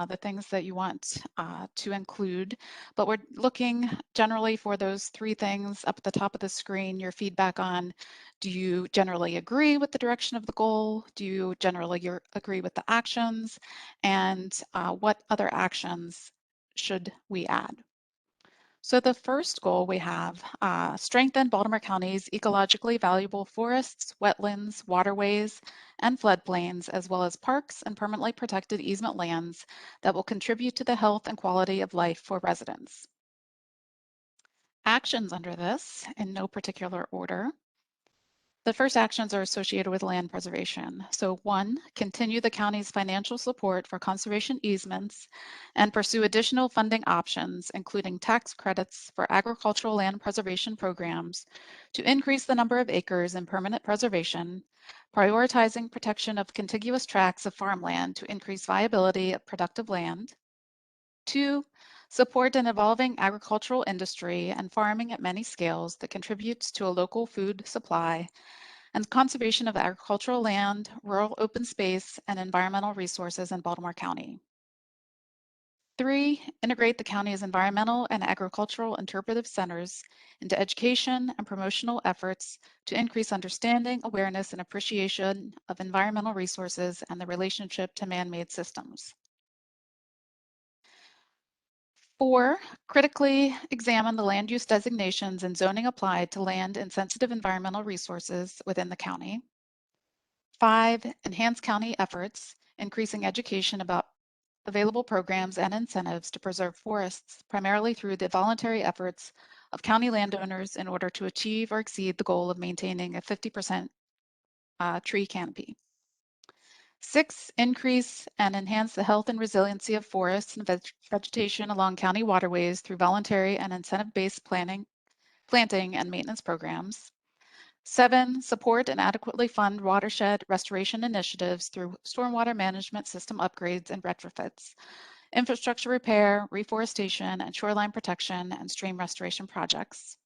the things that you want to include, but we're looking generally for those three things up at the top of the screen, your feedback on, do you generally agree with the direction of the goal? Do you generally agree with the actions? And what other actions should we add? So the first goal we have, strengthen Baltimore County's ecologically valuable forests, wetlands, waterways, and floodplains, as well as parks and permanently protected easement lands that will contribute to the health and quality of life for residents. Actions under this, in no particular order. The first actions are associated with land preservation. So 1, continue the county's financial support for conservation easements and pursue additional funding options, including tax credits for agricultural land preservation programs to increase the number of acres in permanent preservation, prioritizing protection of contiguous tracts of farmland to increase viability of productive land. 2, support an evolving agricultural industry and farming at many scales that contributes to a local food supply, and conservation of agricultural land, rural open space, and environmental resources in Baltimore County. 3, integrate the county's environmental and agricultural interpretive centers into education and promotional efforts to increase understanding, awareness, and appreciation of environmental resources and the relationship to man-made systems. 4, critically examine the land use designations and zoning applied to land and sensitive environmental resources within the county. 5, enhance county efforts, increasing education about available programs and incentives to preserve forests, primarily through the voluntary efforts of county landowners in order to achieve or exceed the goal of maintaining a 50% tree canopy. 6, increase and enhance the health and resiliency of forests and vegetation along county waterways through voluntary and incentive-based planting and maintenance programs. 7, support and adequately fund watershed restoration initiatives through stormwater management system upgrades and retrofits, infrastructure repair, reforestation, and shoreline protection and stream restoration projects.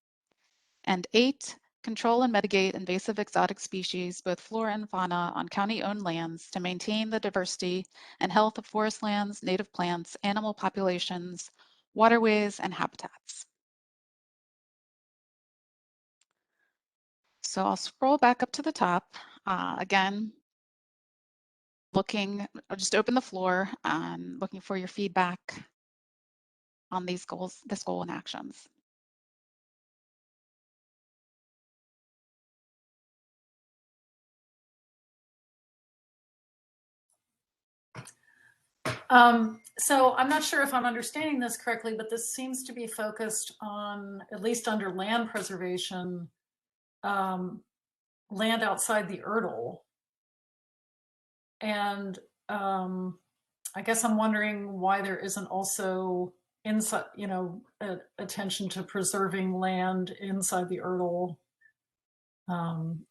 And 8, control and mitigate invasive exotic species, both flora and fauna, on county-owned lands to maintain the diversity and health of forest lands, native plants, animal populations, waterways, and habitats. So I'll scroll back up to the top. Again, I'll just open the floor and looking for your feedback on these goals, this goal and actions. So I'm not sure if I'm understanding this correctly, but this seems to be focused on, at least under land preservation, land outside the URDL. And I guess I'm wondering why there isn't also inside, attention to preserving land inside the URDL,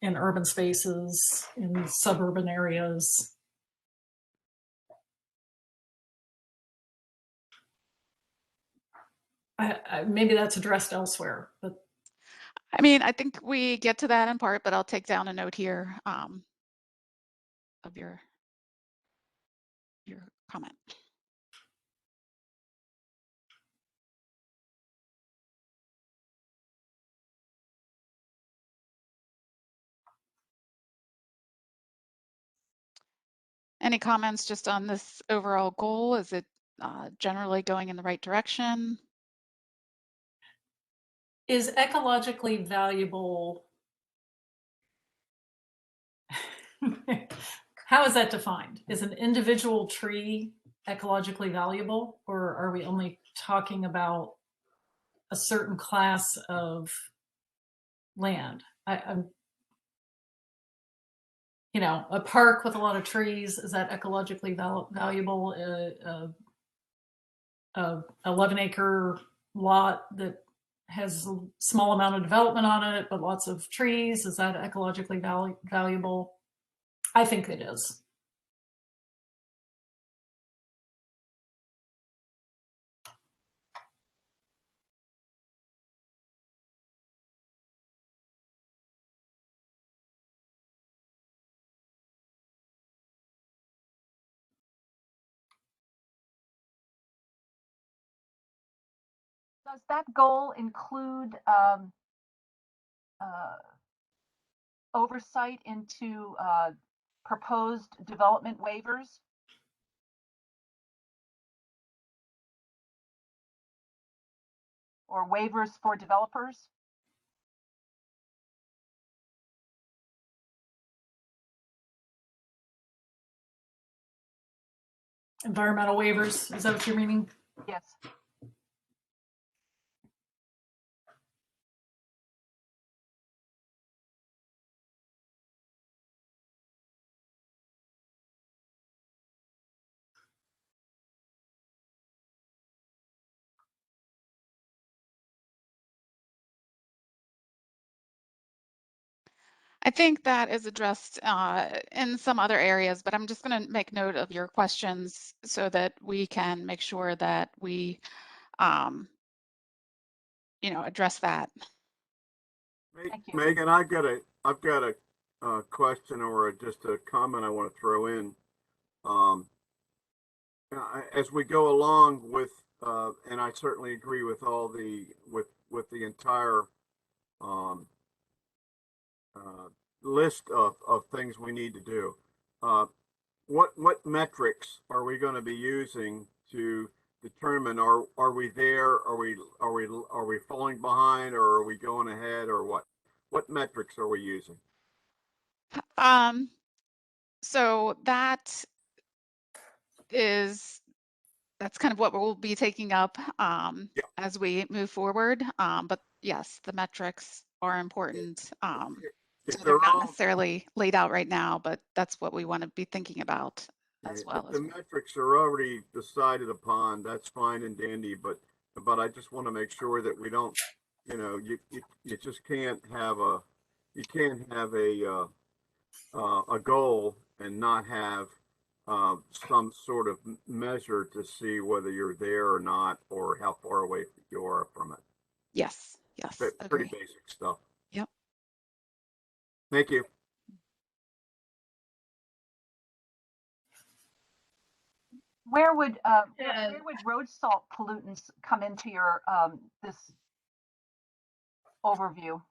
in urban spaces, in suburban areas. Maybe that's addressed elsewhere, but I mean, I think we get to that in part, but I'll take down a note here of your comment. Any comments just on this overall goal? Is it generally going in the right direction? Is ecologically valuable, how is that defined? Is an individual tree ecologically valuable, or are we only talking about a certain class of land? I'm, a park with a lot of trees, is that ecologically valuable? A 11-acre lot that has a small amount of development on it, but lots of trees, is that ecologically valuable? I think it is. Does that goal include oversight into proposed development waivers? Or waivers for developers? Environmental waivers, is that what you're meaning? Yes. I think that is addressed in some other areas, but I'm just going to make note of your questions so that we can make sure that we, address that. Thank you. Megan, I've got a question or just a comment I want to throw in. As we go along with, and I certainly agree with all with the entire list of things we need to do. What metrics are we going to be using to determine are we there? Are we falling behind, or are we going ahead, or what? What metrics are we using? So that's kind of what we'll be taking up as we move forward. But yes, the metrics are important. So they're not necessarily laid out right now, but that's what we want to be thinking about as well. If the metrics are already decided upon, that's fine and dandy, but I just want to make sure that we don't, you just can't have a goal and not have some sort of measure to see whether you're there or not, or how far away you are from it. Yes. Pretty Agree. basic stuff. Yep. Thank you. Where would road salt pollutants come into your this overview?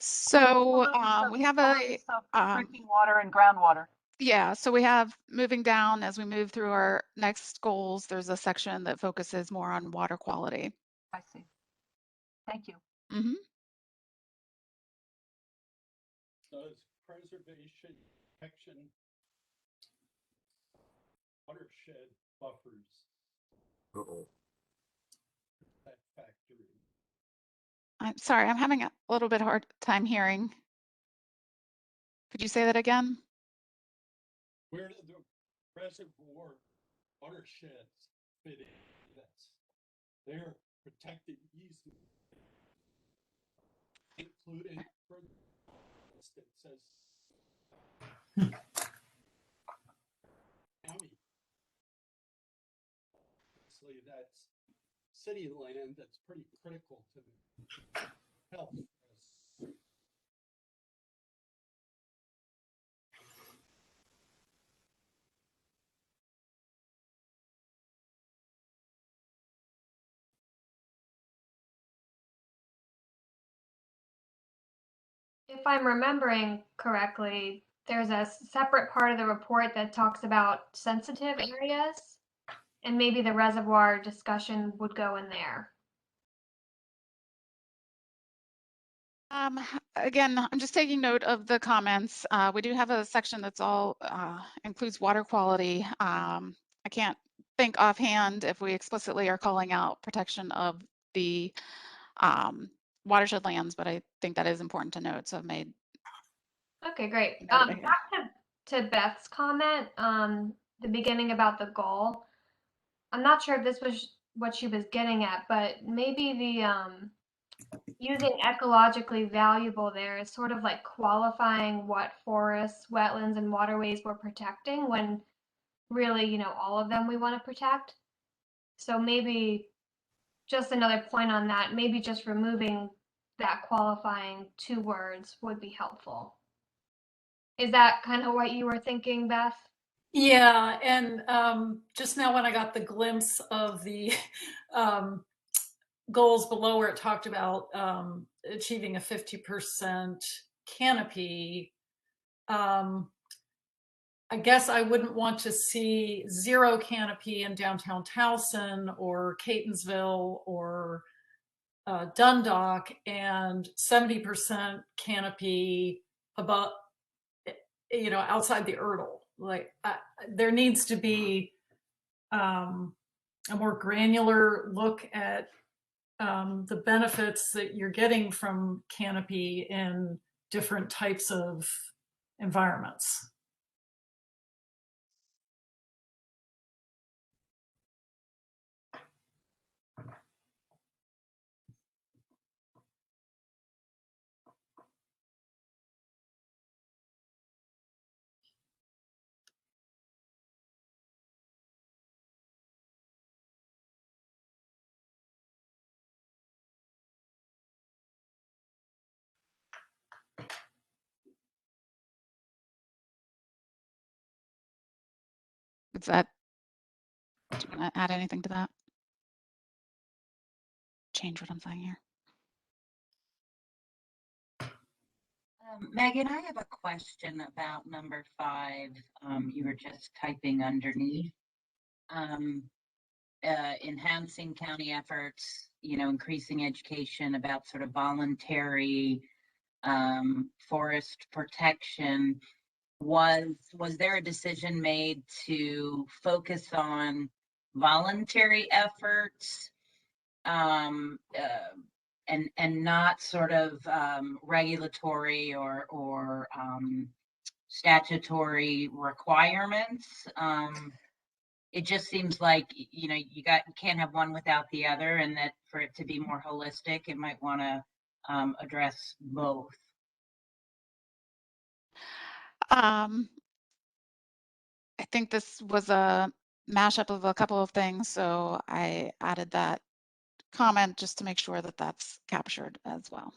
So we have drinking water and groundwater. Yeah, so we have moving down as we move through our next goals, there's a section that focuses more on water quality. I see. Thank you. Mm-hmm. Does preservation, protection, watershed buffers that factor in? I'm sorry, I'm having a little bit hard time hearing. Could you say that again? Where do the reservoir watersheds fit in? That's their protected easement, including, for instance, says county. Obviously, that's city land that's pretty critical to the health. If I'm remembering correctly, there's a separate part of the report that talks about sensitive areas, and maybe the reservoir discussion would go in there. Again, I'm just taking note of the comments. We do have a section that's all includes water quality. I can't think offhand if we explicitly are calling out protection of the watershed lands, but I think that is important to note. So I've made. Okay, great. Back to Beth's comment, the beginning about the goal. I'm not sure if this was what she was getting at, but maybe the using ecologically valuable there is sort of like qualifying what forests, wetlands, and waterways we're protecting when really, all of them we want to protect. So maybe just another point on that, maybe just removing that qualifying 2 words would be helpful. Is that kind of what you were thinking, Beth? Yeah, and just now when I got the glimpse of the goals below where it talked about achieving a 50% canopy, I guess I wouldn't want to see 0 canopy in downtown Towson or Catonsville or Dundalk and 70% canopy above, you know, outside the Erdl. Like there needs to be a more granular look at the benefits that you're getting from canopy in different types of environments. Is that, do you want to add anything to that? Change what I'm saying here. Megan, I have a question about number 5. You were just typing underneath. Enhancing county efforts, you know, increasing education about sort of voluntary forest protection. Was there a decision made to focus on voluntary efforts and not sort of regulatory or statutory requirements? It just seems like, you know, you can't have one without the other, and that for it to be more holistic, it might want to address both. I think this was a mashup of a couple of things, so I added that comment just to make sure that that's captured as well.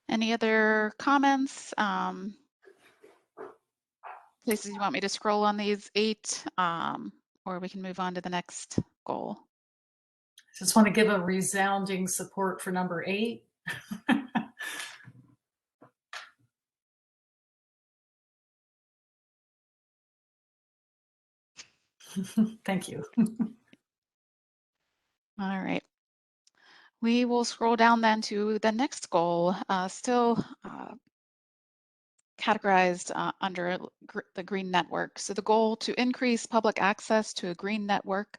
Any other comments? Places you want me to scroll on these 8, or we can move on to the next goal. Just want to give a resounding support for number 8. Thank you. All right. We will scroll down then to the next goal, still categorized under the green network. So the goal to increase public access to a green network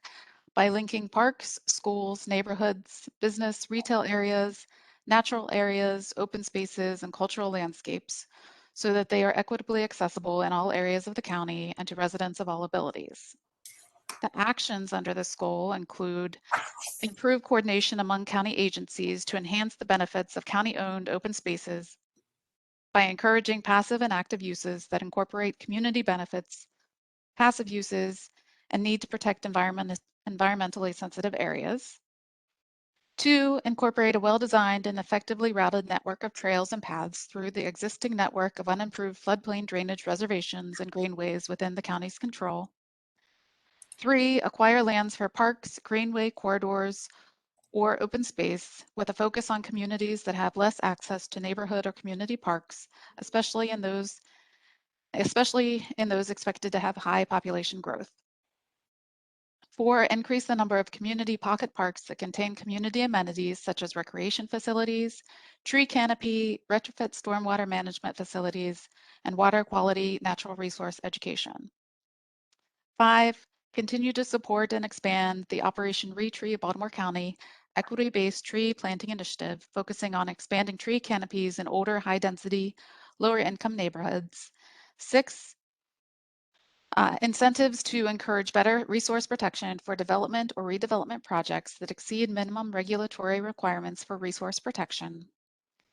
by linking parks, schools, neighborhoods, business, retail areas, natural areas, open spaces, and cultural landscapes so that they are equitably accessible in all areas of the county and to residents of all abilities. The actions under this goal include improve coordination among county agencies to enhance the benefits of county-owned open spaces by encouraging passive and active uses that incorporate community benefits, passive uses, and need to protect environmentally sensitive areas. 2, incorporate a well-designed and effectively routed network of trails and paths through the existing network of unimproved floodplain drainage reservations and greenways within the county's control. 3, acquire lands for parks, greenway corridors, or open space with a focus on communities that have less access to neighborhood or community parks, especially in those expected to have high population growth. 4, increase the number of community pocket parks that contain community amenities such as recreation facilities, tree canopy, retrofit stormwater management facilities, and water quality natural resource education. 5, continue to support and expand the Operation Retree Baltimore County equity-based tree planting initiative, focusing on expanding tree canopies in older, high-density, lower-income neighborhoods. 6, incentives to encourage better resource protection for development or redevelopment projects that exceed minimum regulatory requirements for resource protection.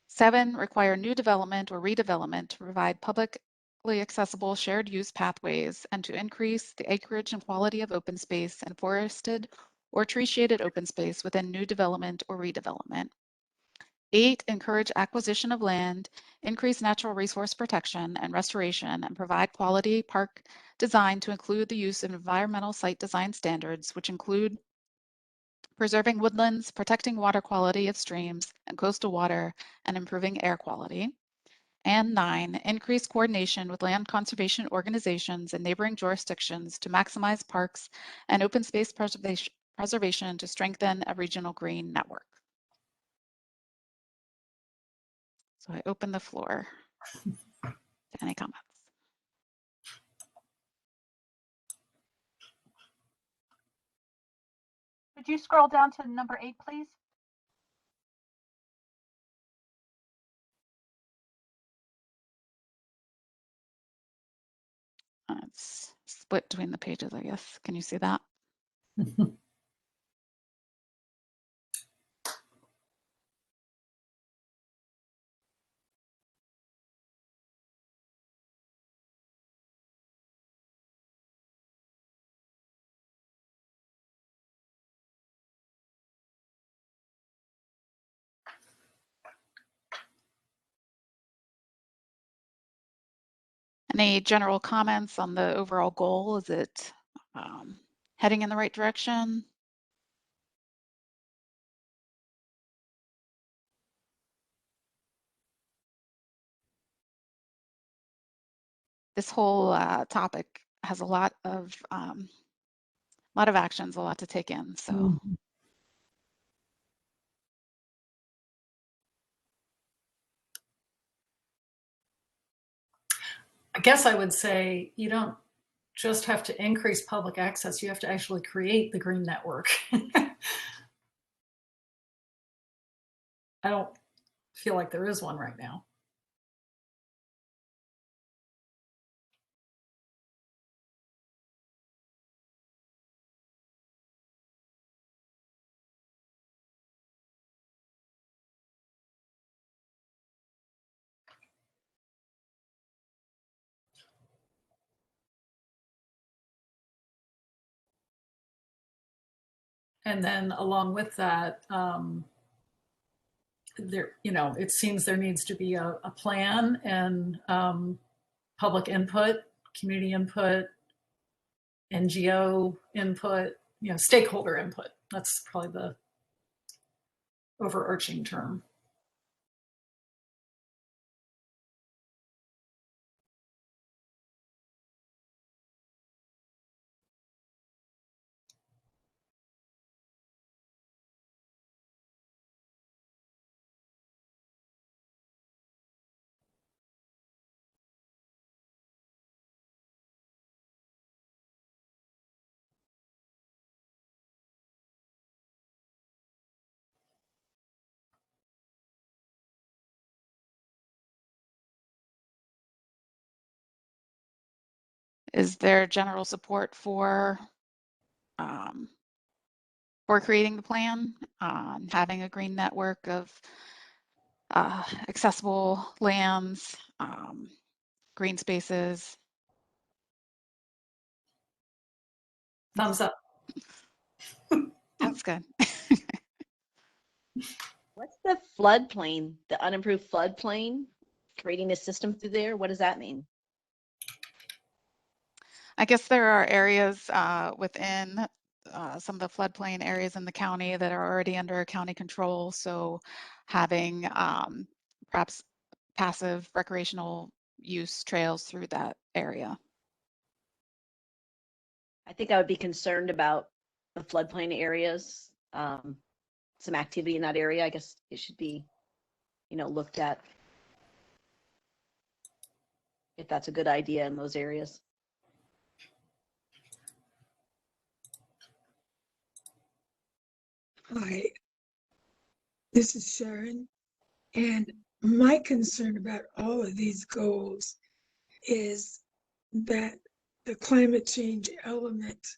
7, require new development or redevelopment to provide public accessible shared use pathways and to increase the acreage and quality of open space and forested or tree shaded open space within new development or redevelopment. 8, encourage acquisition of land, increase natural resource protection and restoration, and provide quality park design to include the use of environmental site design standards, which include preserving woodlands, protecting water quality of streams and coastal water, and improving air quality. And 9, increase coordination with land conservation organizations and neighboring jurisdictions to maximize parks and open space preservation to strengthen a regional green network. So I open the floor to any comments. Could you scroll down to number 8, please? It's split between the pages, I guess. Can you see that? Any general comments on the overall goal? Is it heading in the right direction? This whole topic has a lot of actions, a lot to take in. So. I guess I would say you don't just have to increase public access, you have to actually create the green network. I don't feel like there is one right now. And then along with that, there, it seems there needs to be a plan and public input, community input, NGO input, stakeholder input. That's probably the overarching term. Is there general support for creating the plan, having a green network of accessible lands, green spaces? Thumbs up. That's good. What's the floodplain, the unimproved floodplain? Creating a system through there, what does that mean? I guess there are areas within some of the floodplain areas in the county that are already under county control. So having perhaps passive recreational use trails through that area. I think I would be concerned about the floodplain areas. Some activity in that area, I guess it should be, looked at. If that's a good idea in those areas. Hi, this is Sharon, and my concern about all of these goals is that the climate change element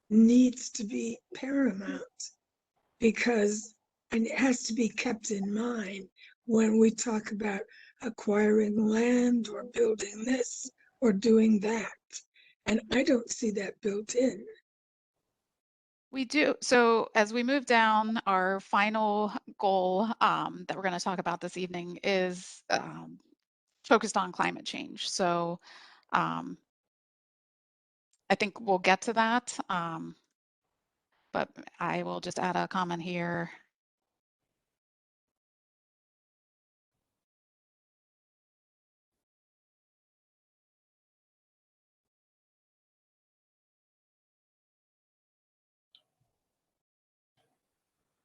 needs to be paramount because, and it has to be kept in mind when we talk about acquiring land or building this or doing that. And I don't see that built in. We do. So as we move down, our final goal that we're going to talk about this evening is focused on climate change. So I think we'll get to that, but I will just add a comment here.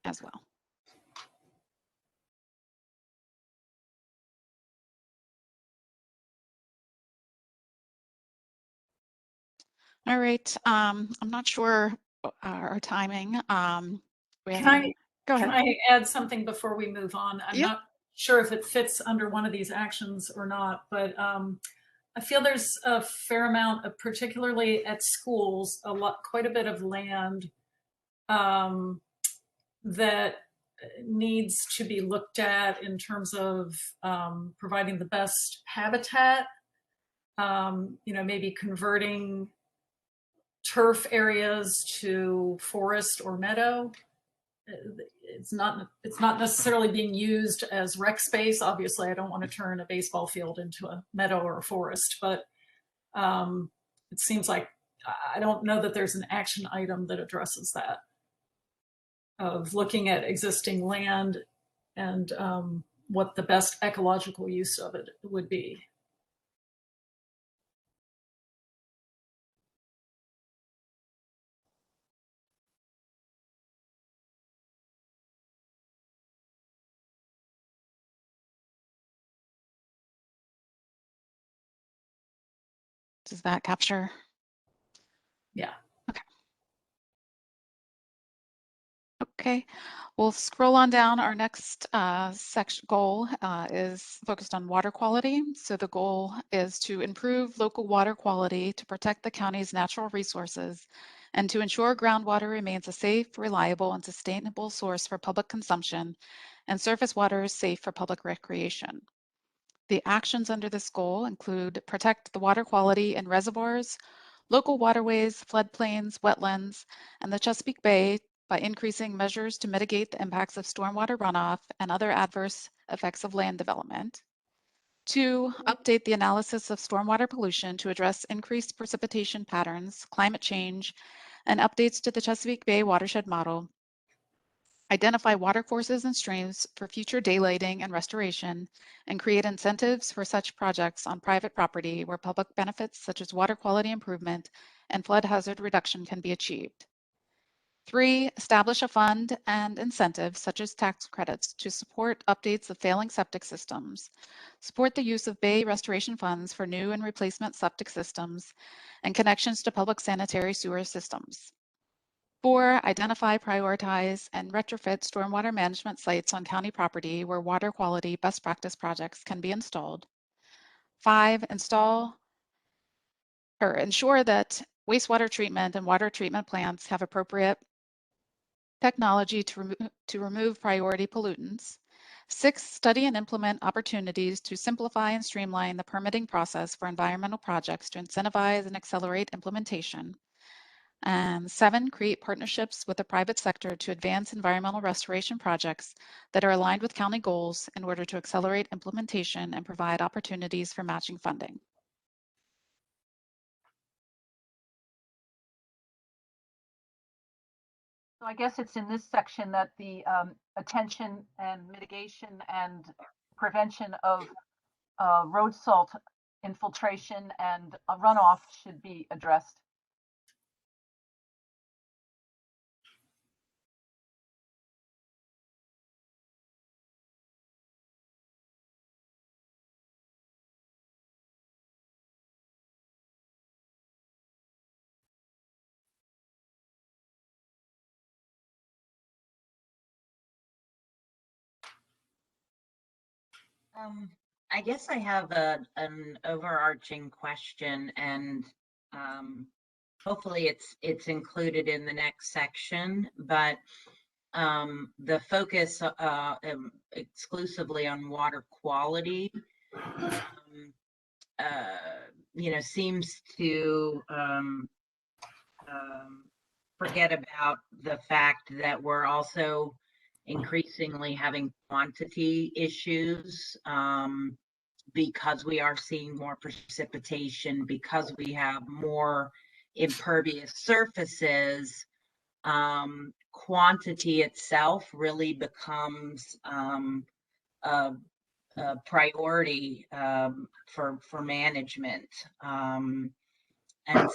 As well. All right. I'm not sure our timing. We Can have I, go can ahead. I add something before we move on? I'm Yeah. not sure if it fits under one of these actions or not, but I feel there's a fair amount of, particularly at schools, quite a bit of land that needs to be looked at in terms of providing the best habitat. Maybe converting turf areas to forest or meadow. It's not necessarily being used as rec space. Obviously, I don't want to turn a baseball field into a meadow or a forest, but it seems like I don't know that there's an action item that addresses that, of looking at existing land and what the best ecological use of it would be. Does that capture? Yeah. Okay. Okay. We'll scroll on down. Our next section goal is focused on water quality. So the goal is to improve local water quality to protect the county's natural resources and to ensure groundwater remains a safe, reliable, and sustainable source for public consumption and surface water is safe for public recreation. The actions under this goal include protect the water quality in reservoirs, local waterways, floodplains, wetlands, and the Chesapeake Bay by increasing measures to mitigate the impacts of stormwater runoff and other adverse effects of land development. 2, update the analysis of stormwater pollution to address increased precipitation patterns, climate change, and updates to the Chesapeake Bay watershed model. Identify watercourses and streams for future daylighting and restoration, and create incentives for such projects on private property where public benefits such as water quality improvement and flood hazard reduction can be achieved. 3, establish a fund and incentives such as tax credits to support updates of failing septic systems, support the use of bay restoration funds for new and replacement septic systems, and connections to public sanitary sewer systems. 4, identify, prioritize, and retrofit stormwater management sites on county property where water quality best practice projects can be installed. 5, ensure that wastewater treatment and water treatment plants have appropriate technology to remove priority pollutants. 6, study and implement opportunities to simplify and streamline the permitting process for environmental projects to incentivize and accelerate implementation. And 7, create partnerships with the private sector to advance environmental restoration projects that are aligned with county goals in order to accelerate implementation and provide opportunities for matching funding. So I guess it's in this section that the attention and mitigation and prevention of road salt infiltration and runoff should be addressed. I guess I have an overarching question, and hopefully it's included in the next section, but the focus exclusively on water quality seems to forget about the fact that we're also increasingly having quantity issues, because we are seeing more precipitation, because we have more impervious surfaces. Quantity itself really becomes a priority for management. And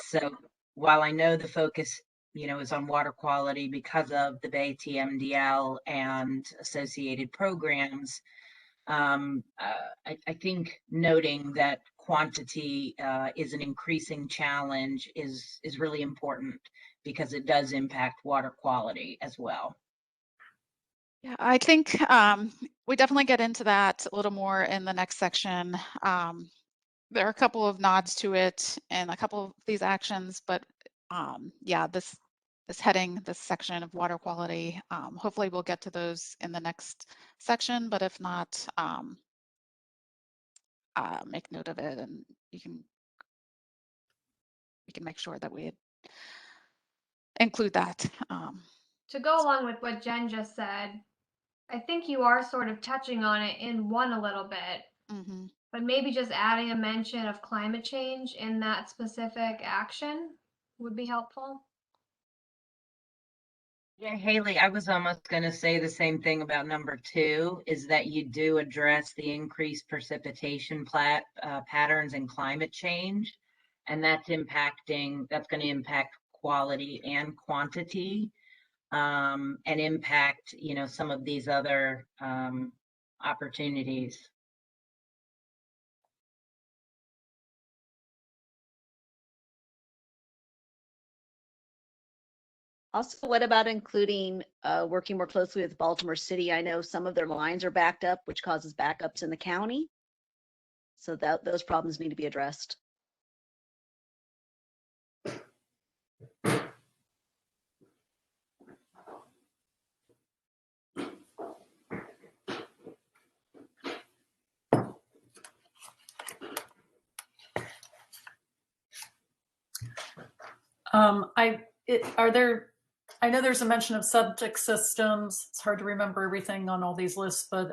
so while I know the focus, is on water quality because of the Bay TMDL and associated programs, I think noting that quantity is an increasing challenge is really important, because it does impact water quality as well. Yeah, I think we definitely get into that a little more in the next section. There are a couple of nods to it and a couple of these actions, but yeah, this heading, this section of water quality, hopefully we'll get to those in the next section, but if not, make note of it, and we can make sure that we include that. To go along with what Jen just said, I think you are sort of touching on it in one a little bit, but maybe just adding a mention of climate change in that specific action would be helpful. Yeah, Haley, I was almost going to say the same thing about number 2, is that you do address the increased precipitation patterns and climate change, and that's going to impact quality and quantity, and impact, some of these other opportunities. Also, what about including working more closely with Baltimore City? I know some of their lines are backed up, which causes backups in the county. So that those problems need to be addressed. I know there's a mention of septic systems. It's hard to remember everything on all these lists, but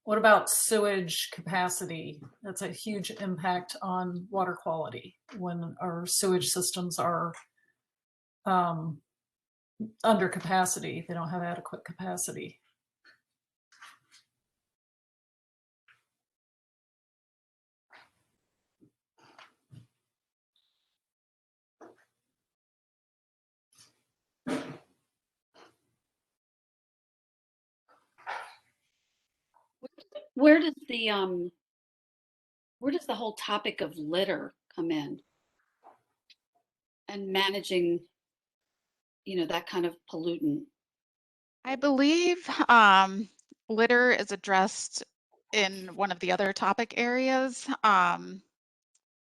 what about sewage capacity? That's a huge impact on water quality when our sewage systems are under capacity. They don't have adequate capacity. Where does the whole topic of litter come in, and managing, that kind of pollutant? I believe litter is addressed in one of the other topic areas,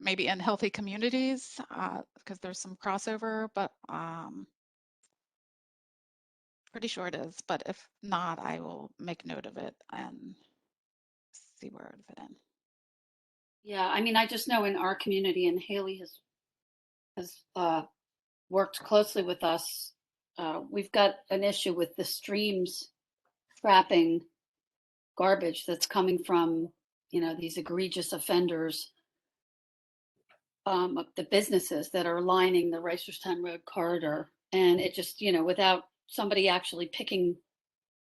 maybe in healthy communities, because there's some crossover, but pretty sure it is. But if not, I will make note of it and see where it would fit in. Yeah, I mean, I just know in our community, and Haley has worked closely with us. We've got an issue with the streams trapping garbage that's coming from, these egregious offenders, the businesses that are lining the Reisterstown Road corridor. And it just, without somebody actually picking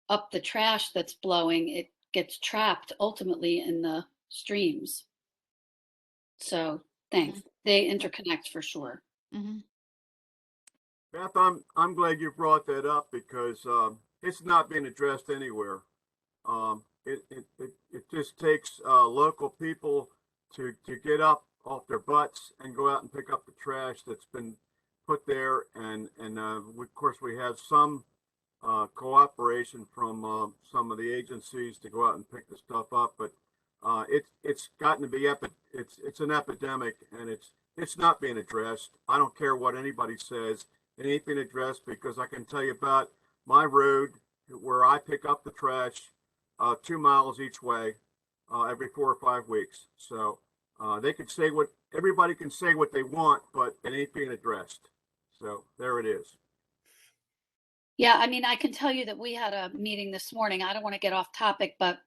up the trash that's blowing, it gets trapped ultimately in the streams. So thanks. They interconnect for sure. Beth, I'm glad you brought that up, because it's not being addressed anywhere. It just takes local people to get up off their butts and go out and pick up the trash that's been put there, and of course we have some cooperation from some of the agencies to go out and pick the stuff up, but it's gotten to be it's an epidemic, and it's not being addressed. I don't care what anybody says, it ain't being addressed, because I can tell you about my road where I pick up the trash 2 miles each way every 4 or 5 weeks. So They can say everybody can say what they want, but it ain't being addressed. So there it is. Yeah, I mean, I can tell you that we had a meeting this morning. I don't want to get off topic, but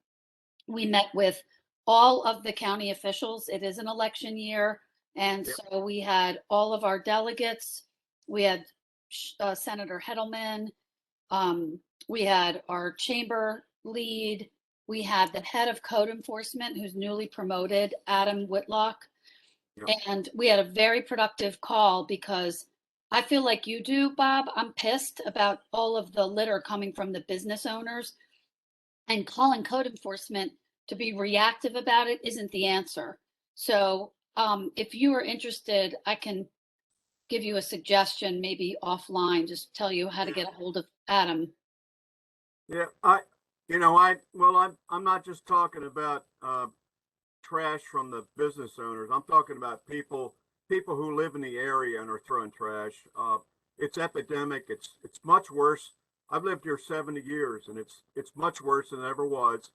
we met with all of the county officials. It is an election year. And Yep. so we had all of our delegates. We had Senator Hedelman. We had our chamber lead. We had the head of code enforcement, who's newly promoted, Adam Whitlock. Yep. And we had a very productive call because I feel like you do, Bob. I'm pissed about all of the litter coming from the business owners, and calling code enforcement to be reactive about it isn't the answer. So if you are interested, I can give you a suggestion, maybe offline, just tell you how to get a hold of Adam. Yeah, I'm not just talking about trash from the business owners. I'm talking about people who live in the area and are throwing trash. It's epidemic. It's much worse. I've lived here 70 years, and it's much worse than it ever was.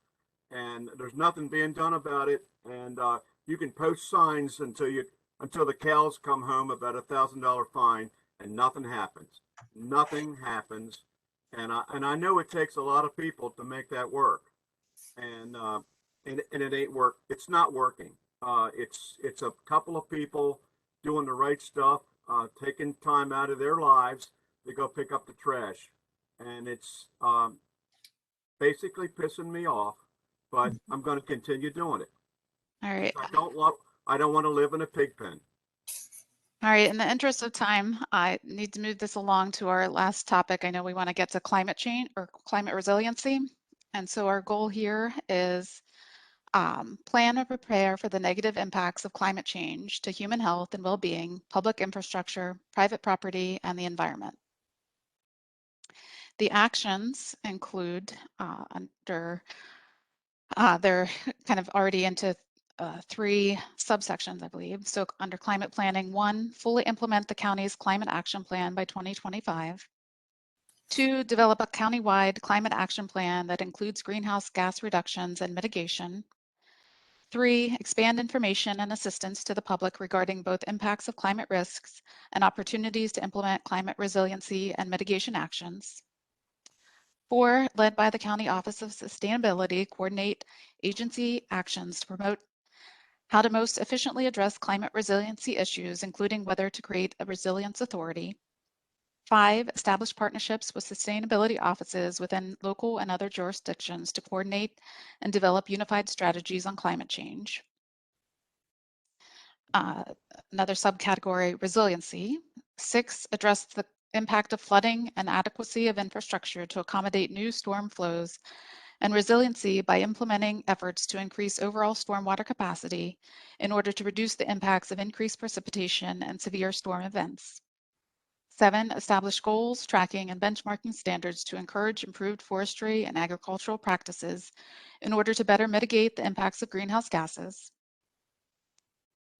And there's nothing being done about it. And you can post signs until the cows come home about $1,000 fine, and nothing happens. Nothing happens. And I know it takes a lot of people to make that work. And it ain't work. It's not working. It's a couple of people doing the right stuff, taking time out of their lives to go pick up the trash, and it's basically pissing me off. But I'm going to continue doing it. All right. I don't want to live in a pig pen. All right, in the interest of time, I need to move this along to our last topic. I know we want to get to climate change or climate resiliency. And so our goal here is plan and prepare for the negative impacts of climate change to human health and well-being, public infrastructure, private property, and the environment. The actions include they're kind of already into 3 subsections, I believe. So under climate planning, 1, fully implement the county's climate action plan by 2025. 2, develop a countywide climate action plan that includes greenhouse gas reductions and mitigation. 3, expand information and assistance to the public regarding both impacts of climate risks and opportunities to implement climate resiliency and mitigation actions. 4, led by the County Office of Sustainability, coordinate agency actions to promote how to most efficiently address climate resiliency issues, including whether to create a resilience authority. 5, establish partnerships with sustainability offices within local and other jurisdictions to coordinate and develop unified strategies on climate change. Another subcategory, resiliency. 6, address the impact of flooding and adequacy of infrastructure to accommodate new storm flows, and resiliency by implementing efforts to increase overall stormwater capacity in order to reduce the impacts of increased precipitation and severe storm events. 7, establish goals, tracking, and benchmarking standards to encourage improved forestry and agricultural practices in order to better mitigate the impacts of greenhouse gases.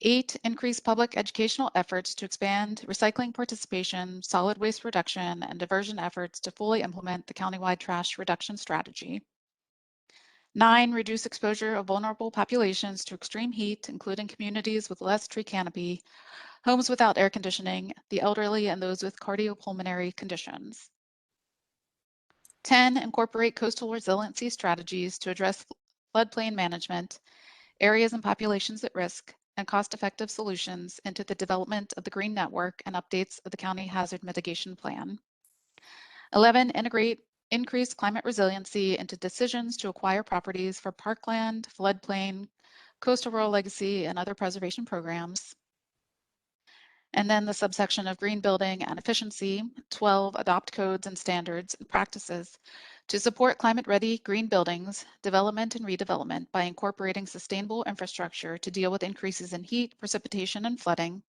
8, increase public educational efforts to expand recycling participation, solid waste reduction, and diversion efforts to fully implement the countywide trash reduction strategy. 9, reduce exposure of vulnerable populations to extreme heat, including communities with less tree canopy, homes without air conditioning, the elderly, and those with cardiopulmonary conditions. 10, incorporate coastal resiliency strategies to address floodplain management, areas and populations at risk, and cost-effective solutions into the development of the Green Network and updates of the County Hazard Mitigation Plan. 11, increase climate resiliency into decisions to acquire properties for parkland, floodplain, coastal rural legacy, and other preservation programs. And then the subsection of green building and efficiency. 12, adopt codes and standards and practices to support climate-ready green buildings, development and redevelopment by incorporating sustainable infrastructure to deal with increases in heat, precipitation, and flooding.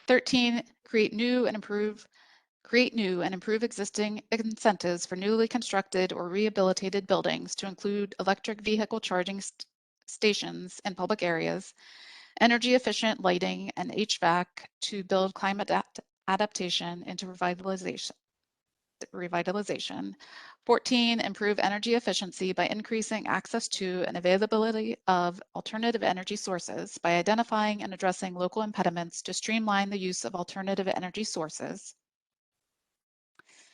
13, create new and improve existing incentives for newly constructed or rehabilitated buildings to include electric vehicle charging stations in public areas, energy efficient lighting, and HVAC to build climate adaptation into revitalization. revitalization. 14, improve energy efficiency by increasing access to and availability of alternative energy sources by identifying and addressing local impediments to streamline the use of alternative energy sources.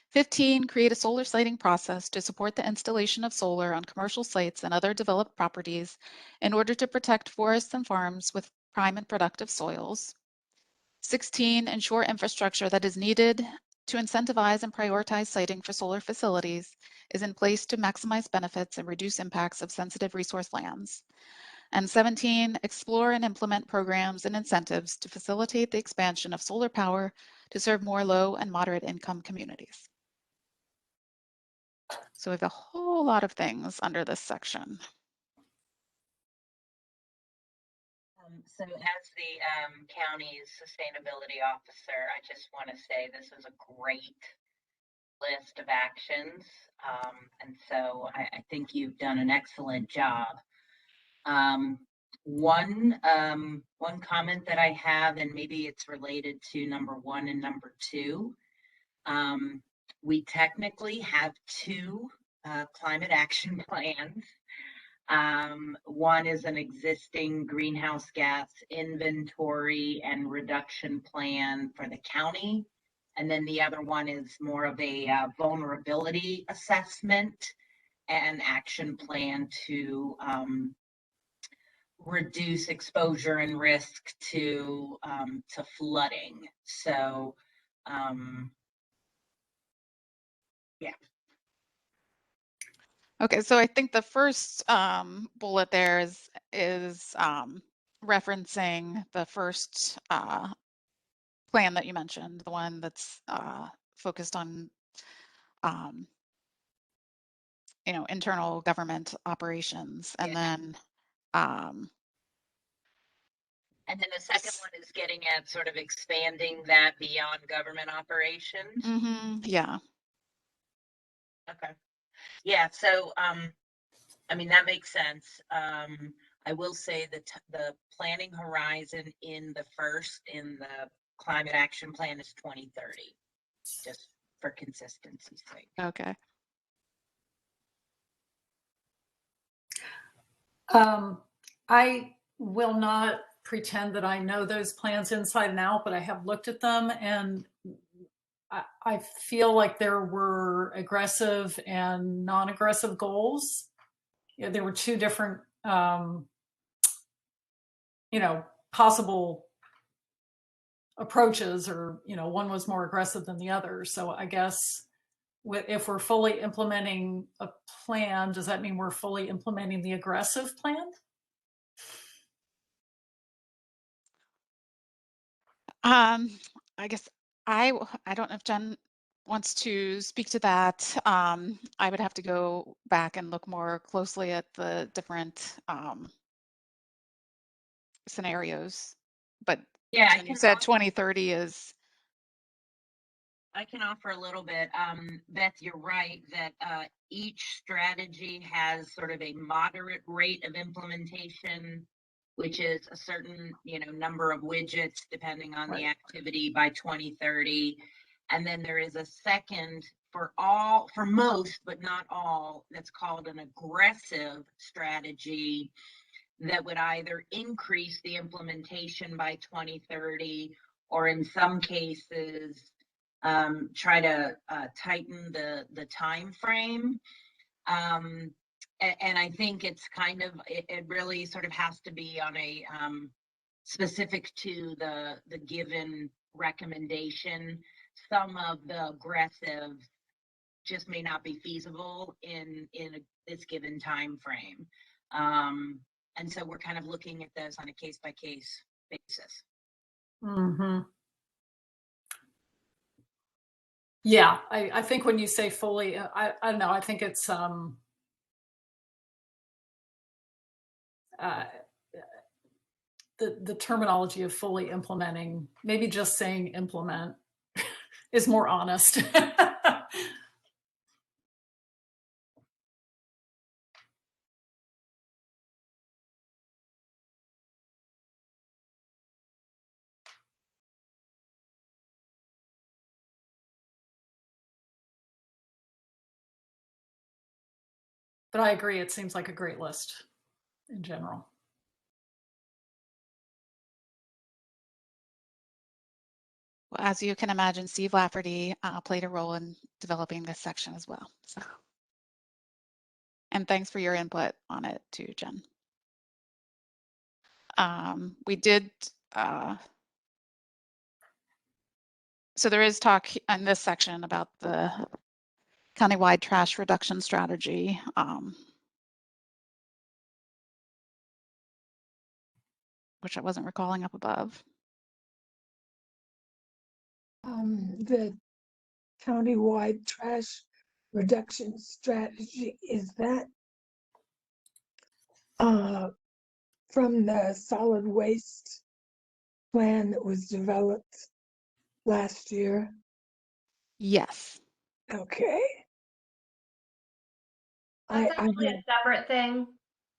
15, create a solar siting process to support the installation of solar on commercial sites and other developed properties in order to protect forests and farms with prime and productive soils. 16, ensure infrastructure that is needed to incentivize and prioritize siting for solar facilities is in place to maximize benefits and reduce impacts of sensitive resource lands. And 17, explore and implement programs and incentives to facilitate the expansion of solar power to serve more low and moderate income communities. So we have a whole lot of things under this section. So as the county's sustainability officer, I just want to say this is a great list of actions. And so I think you've done an excellent job. One comment that I have, and maybe it's related to number 1 and number 2. We technically have 2 climate action plans. One is an existing greenhouse gas inventory and reduction plan for the county. And then the other one is more of a vulnerability assessment and action plan to reduce exposure and risk to flooding. So, yeah. Okay, so I think the first bullet there is referencing the first plan that you mentioned, the one that's focused on internal government operations, and then and then the second one is getting at sort of expanding that beyond government operations. Yeah. Okay. Yeah. So, I mean, that makes sense. I will say that the planning horizon in the climate action plan is 2030, just for consistency's sake. Okay. I will not pretend that I know those plans inside and out, but I have looked at them, and I feel like there were aggressive and non-aggressive goals. There were 2 different, possible approaches, or, one was more aggressive than the other. So I guess if we're fully implementing a plan, does that mean we're fully implementing the aggressive plan? I guess I don't know if Jen wants to speak to that. I would have to go back and look more closely at the different scenarios. But yeah, you said 2030 is. I can offer a little bit. Beth, you're right that each strategy has sort of a moderate rate of implementation, which is a certain, number of widgets depending on the activity by 2030. And then there is a second for most, but not all, that's called an aggressive strategy that would either increase the implementation by 2030 or in some cases try to tighten the time frame. And I think it's kind of, it really sort of has to be on a specific to the given recommendation. Some of the aggressive just may not be feasible in this given time frame. And so we're kind of looking at those on a case by case basis. Mm-hmm. Yeah, I think when you say fully, I don't know, I think it's the terminology of fully implementing, maybe just saying implement is more honest. But I agree, it seems like a great list in general. Well, as you can imagine, Steve Lafferty played a role in developing this section as well. So, and thanks for your input on it too, Jen. We did, so there is talk in this section about the countywide trash reduction strategy. Which I wasn't recalling up above. The countywide trash reduction strategy, is that from the solid waste plan that was developed last year? Yes. Okay. That's I actually a separate thing,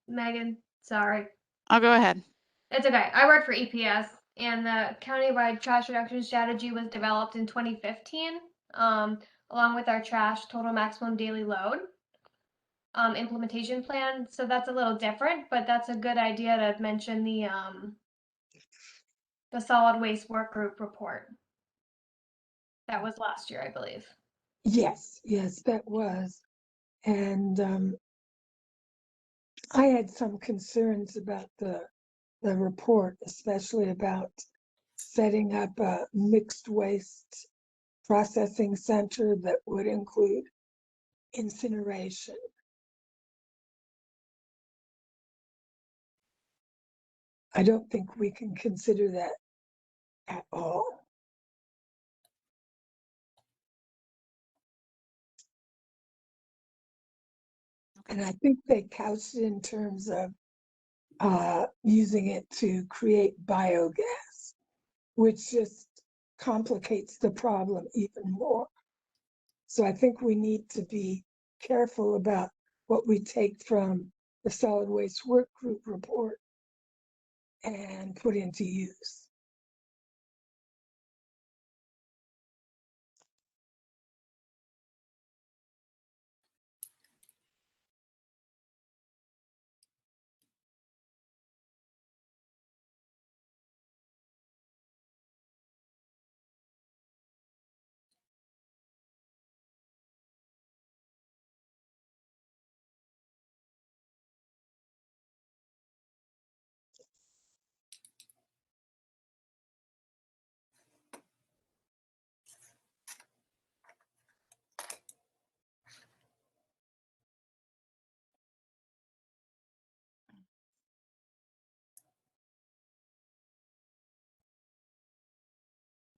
Megan. Sorry. I'll go ahead. It's okay. I work for EPS, and the countywide trash reduction strategy was developed in 2015, along with our trash total maximum daily load implementation plan. So that's a little different, but that's a good idea to mention the solid waste work group report. That was last year, I believe. yes, that was. And I had some concerns about the report, especially about setting up a mixed waste processing center that would include incineration. I don't think we can consider that at all. And I think they couched it in terms of using it to create biogas, which just complicates the problem even more. So I think we need to be careful about what we take from the solid waste work group report and put into use.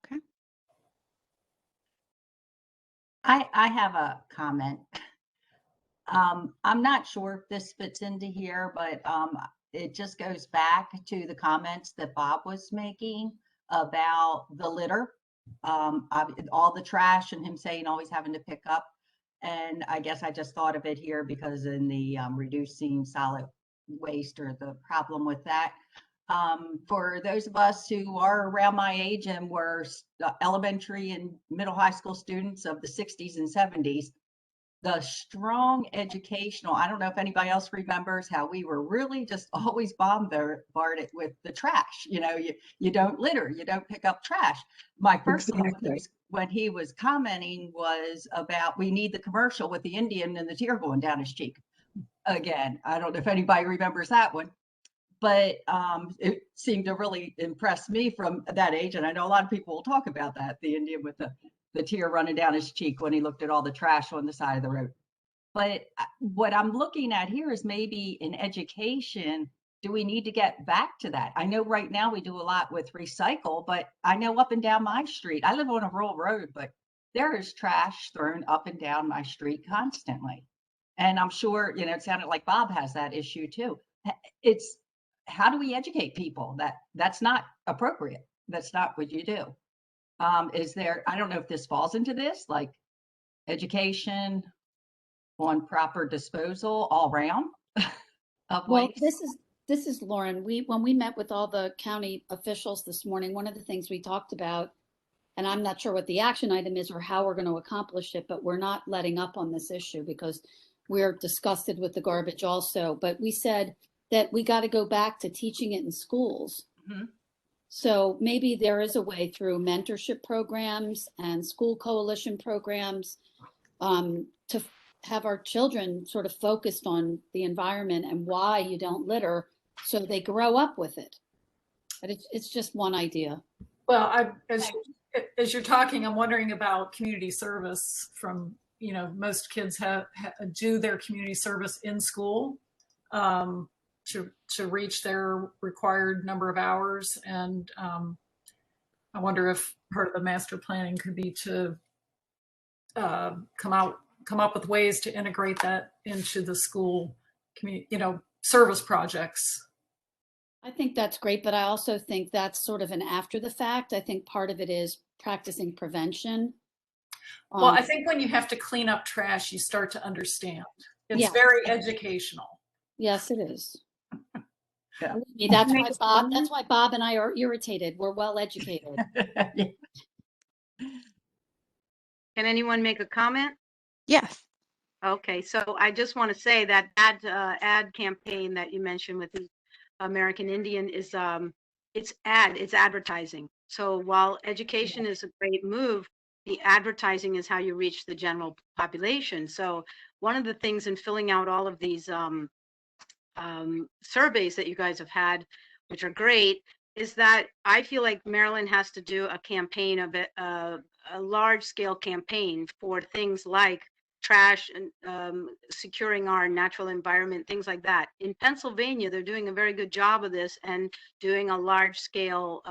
Okay. I have a comment. I'm not sure if this fits into here, but it just goes back to the comments that Bob was making about the litter, all the trash and him saying always having to pick up. And I guess I just thought of it here because in the reducing solid waste or the problem with that. For those of us who are around my age and were elementary and middle high school students of the 60s and 70s, the strong educational, I don't know if anybody else remembers how we were really just always bombarded with the trash. You know, you don't litter, you don't pick up trash. My first thought when he was commenting was about we need the commercial with the Indian and the tear going down his cheek. Again, I don't know if anybody remembers that one, but it seemed to really impress me from that age. And I know a lot of people will talk about that, the Indian with the tear running down his cheek when he looked at all the trash on the side of the road. But what I'm looking at here is maybe in education, do we need to get back to that? I know right now we do a lot with recycle, but I know up and down my street, I live on a rural road, but there is trash thrown up and down my street constantly. And I'm sure, you know, it sounded like Bob has that issue too. It's how do we educate people that that's not appropriate? That's not what you do. Is there, I don't know if this falls into this, like education on proper disposal all around of Well, waste? this is Lauren. When we met with all the county officials this morning, one of the things we talked about, and I'm not sure what the action item is or how we're going to accomplish it, but we're not letting up on this issue because we're disgusted with the garbage also, but we said that we got to go back to teaching it in schools. Mhm. So maybe there is a way through mentorship programs and school coalition programs to have our children sort of focused on the environment and why you don't litter, so they grow up with it. But it's just one idea. Well, as you're talking, I'm wondering about community service from, you know, most kids do their community service in school to reach their required number of hours. And I wonder if part of the master planning could be to come up with ways to integrate that into the school community, you know, service projects. I think that's great, but I also think that's sort of an after the fact. I think part of it is practicing prevention. Well, I think when you have to clean up trash, you start to understand. It's Yeah. very educational. Yes, it is. Yeah. Believe me, that's why Bob and I are irritated. We're well educated. Can anyone make a comment? Yes. Okay, so I just want to say that ad campaign that you mentioned with the American Indian is it's advertising. So while education is a great move, the advertising is how you reach the general population. So one of the things in filling out all of these surveys that you guys have had, which are great, is that I feel like Maryland has to do a campaign of it, a large scale campaign for things like trash and securing our natural environment, things like that. In Pennsylvania, they're doing a very good job of this and doing a large scale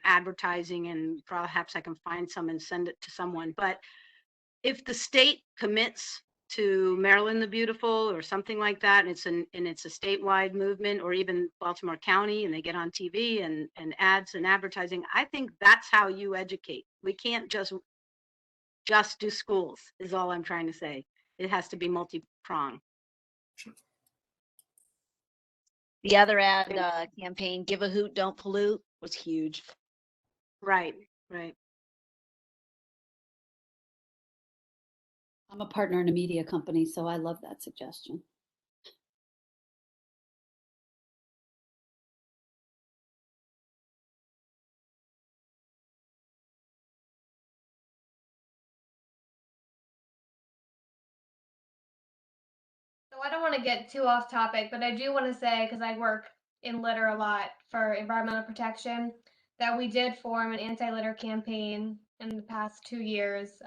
advertising, and perhaps I can find some and send it to someone. But if the state commits to Maryland the Beautiful or something like that, and it's a statewide movement, or even Baltimore County, and they get on TV and ads and advertising, I think that's how you educate. We can't just do schools, is all I'm trying to say. It has to be multi-pronged. The other ad campaign, Give a Hoot, Don't Pollute, was huge. Right, right. I'm a partner in a media company, so I love that suggestion. So I don't want to get too off topic, but I do want to say, because I work in litter a lot for environmental protection, that we did form an anti-litter campaign in the past 2 years.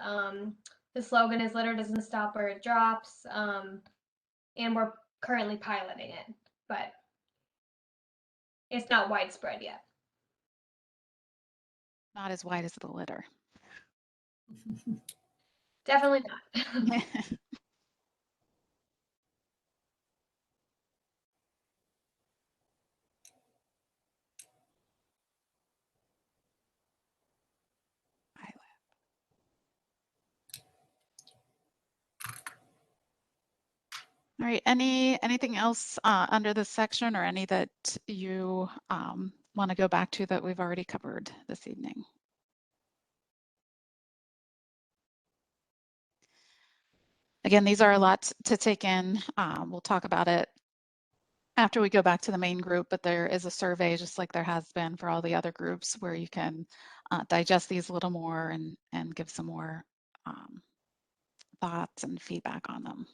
The slogan is "Litter doesn't stop where it drops," and we're currently piloting it, but it's not widespread yet. Not as wide as the litter. Definitely not. All right, anything else under this section, or any that you want to go back to that we've already covered this evening? Again, these are a lot to take in. We'll talk about it after we go back to the main group, but there is a survey, just like there has been for all the other groups, where you can digest these a little more and give some more thoughts and feedback on them.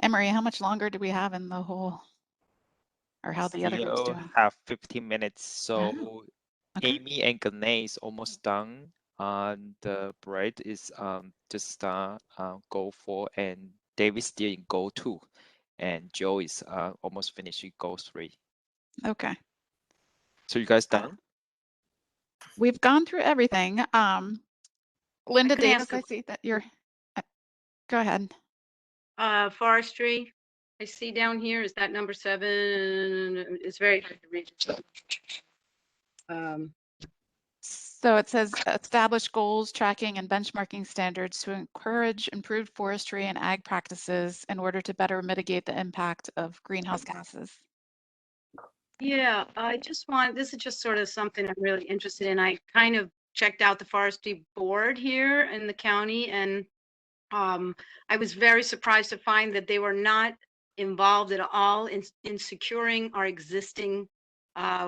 Emery, how much longer do we have in the whole, or how the other groups Still doing? have 15 minutes. So Okay. Amy and Gane is almost done. The Brett is just goal 4, and David still in goal 2, and Joe is almost finishing goal 3. Okay. So you guys done? We've gone through everything. Linda could Davis, answer- I see that you're, go ahead. Forestry, I see down here, is that number 7? It's very hard to read. So it says establish goals, tracking, and benchmarking standards to encourage improved forestry and ag practices in order to better mitigate the impact of greenhouse gases. Yeah, this is just sort of something I'm really interested in. I kind of checked out the forestry board here in the county, and I was very surprised to find that they were not involved at all in securing our existing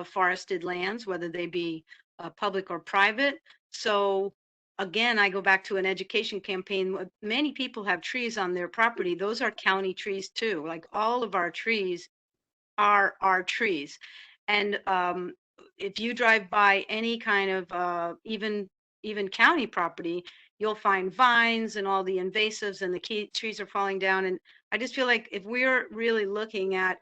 forested lands, whether they be public or private. So again, I go back to an education campaign. Many people have trees on their property. Those are county trees too. Like all of our trees are our trees. And if you drive by any kind of even county property, you'll find vines and all the invasives, and the key trees are falling down. And I just feel like if we're really looking at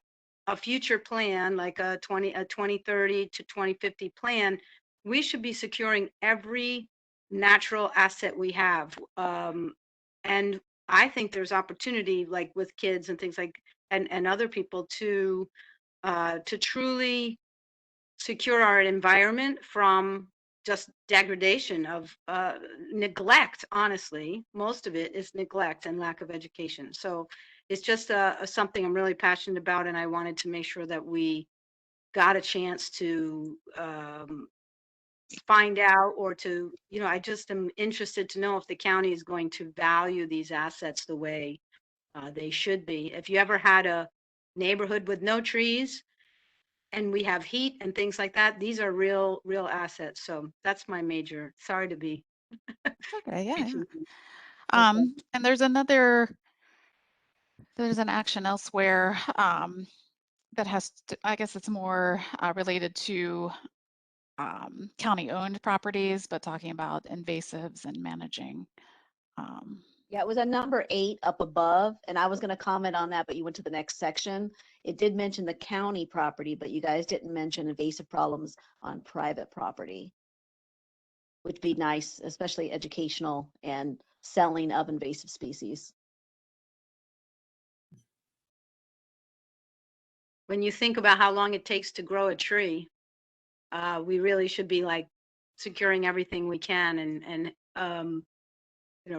a future plan, like a 2030 to 2050 plan, we should be securing every natural asset we have. And I think there's opportunity, like with kids and things like, and other people to truly secure our environment from just degradation of neglect. Honestly, most of it is neglect and lack of education. So it's just something I'm really passionate about, and I wanted to make sure that we got a chance to find out, or to, I just am interested to know if the county is going to value these assets the way they should be. If you ever had a neighborhood with no trees and we have heat and things like that, these are real assets. So that's my major. Sorry to be. Okay, yeah. And there's an action elsewhere that has to, I guess it's more related to county-owned properties, but talking about invasives and managing. Yeah, it was a number 8 up above, and I was going to comment on that, but you went to the next section. It did mention the county property, but you guys didn't mention invasive problems on private property, which would be nice, especially educational and selling of invasive species. When you think about how long it takes to grow a tree, we really should be like securing everything we can, and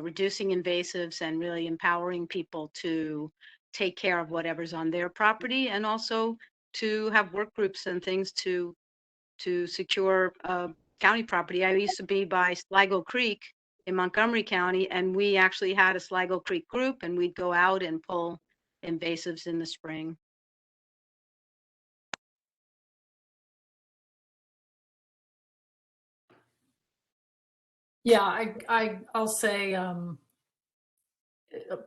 reducing invasives, and really empowering people to take care of whatever's on their property, and also to have work groups and things to secure county property. I used to be by Sligo Creek in Montgomery County, and we actually had a Sligo Creek group, and we'd go out and pull invasives in the spring. Yeah, I'll say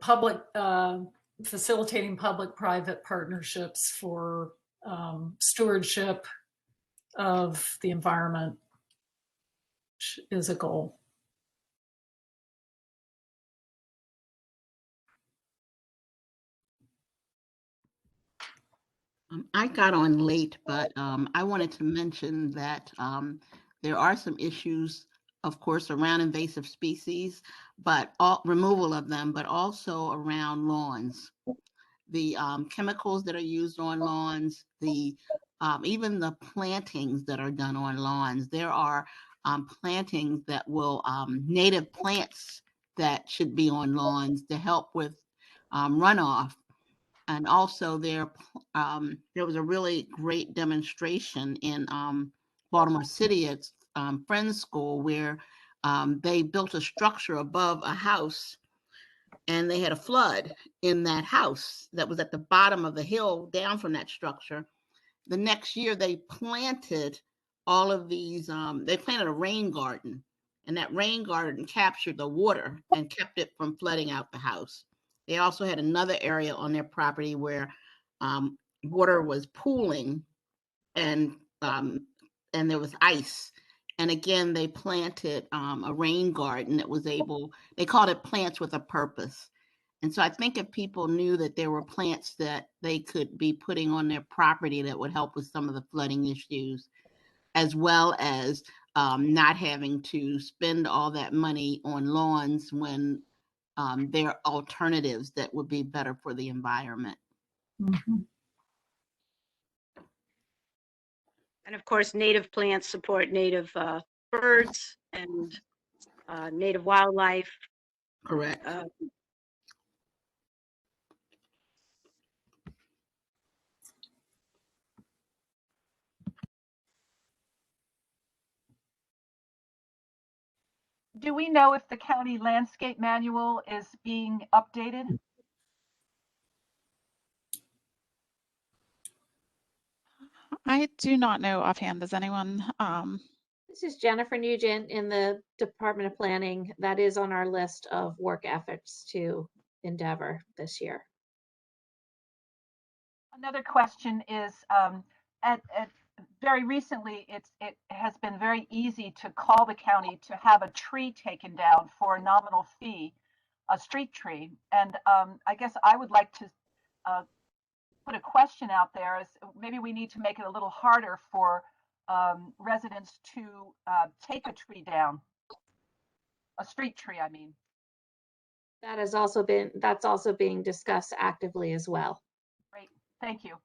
public facilitating public-private partnerships for stewardship of the environment is a goal. I got on late, but I wanted to mention that there are some issues, of course, around invasive species, but removal of them, but also around lawns. The chemicals that are used on lawns, even the plantings that are done on lawns. There are plantings that will, native plants that should be on lawns to help with runoff. And also there was a really great demonstration in Baltimore City at Friends School, where they built a structure above a house, and they had a flood in that house that was at the bottom of the hill down from that structure. The next year they planted all of these, they planted a rain garden, and that rain garden captured the water and kept it from flooding out the house. They also had another area on their property where water was pooling, and there was ice. And again, they planted a rain garden that was they called it Plants with a Purpose. And so I think if people knew that there were plants that they could be putting on their property that would help with some of the flooding issues, as well as not having to spend all that money on lawns when there are alternatives that would be better for the environment. Mm-hmm. And of course, native plants support native birds and native wildlife. Correct. Do we know if the county landscape manual is being updated? I do not know offhand. Does anyone? This is Jennifer Nugent in the Department of Planning. That is on our list of work efforts to endeavor this year. Another question is, very recently, it has been very easy to call the county to have a tree taken down for a nominal fee, a street tree. And I guess I would like to put a question out there is maybe we need to make it a little harder for residents to take a tree down, a street tree, I mean. That's also being discussed actively as well. Great, thank you.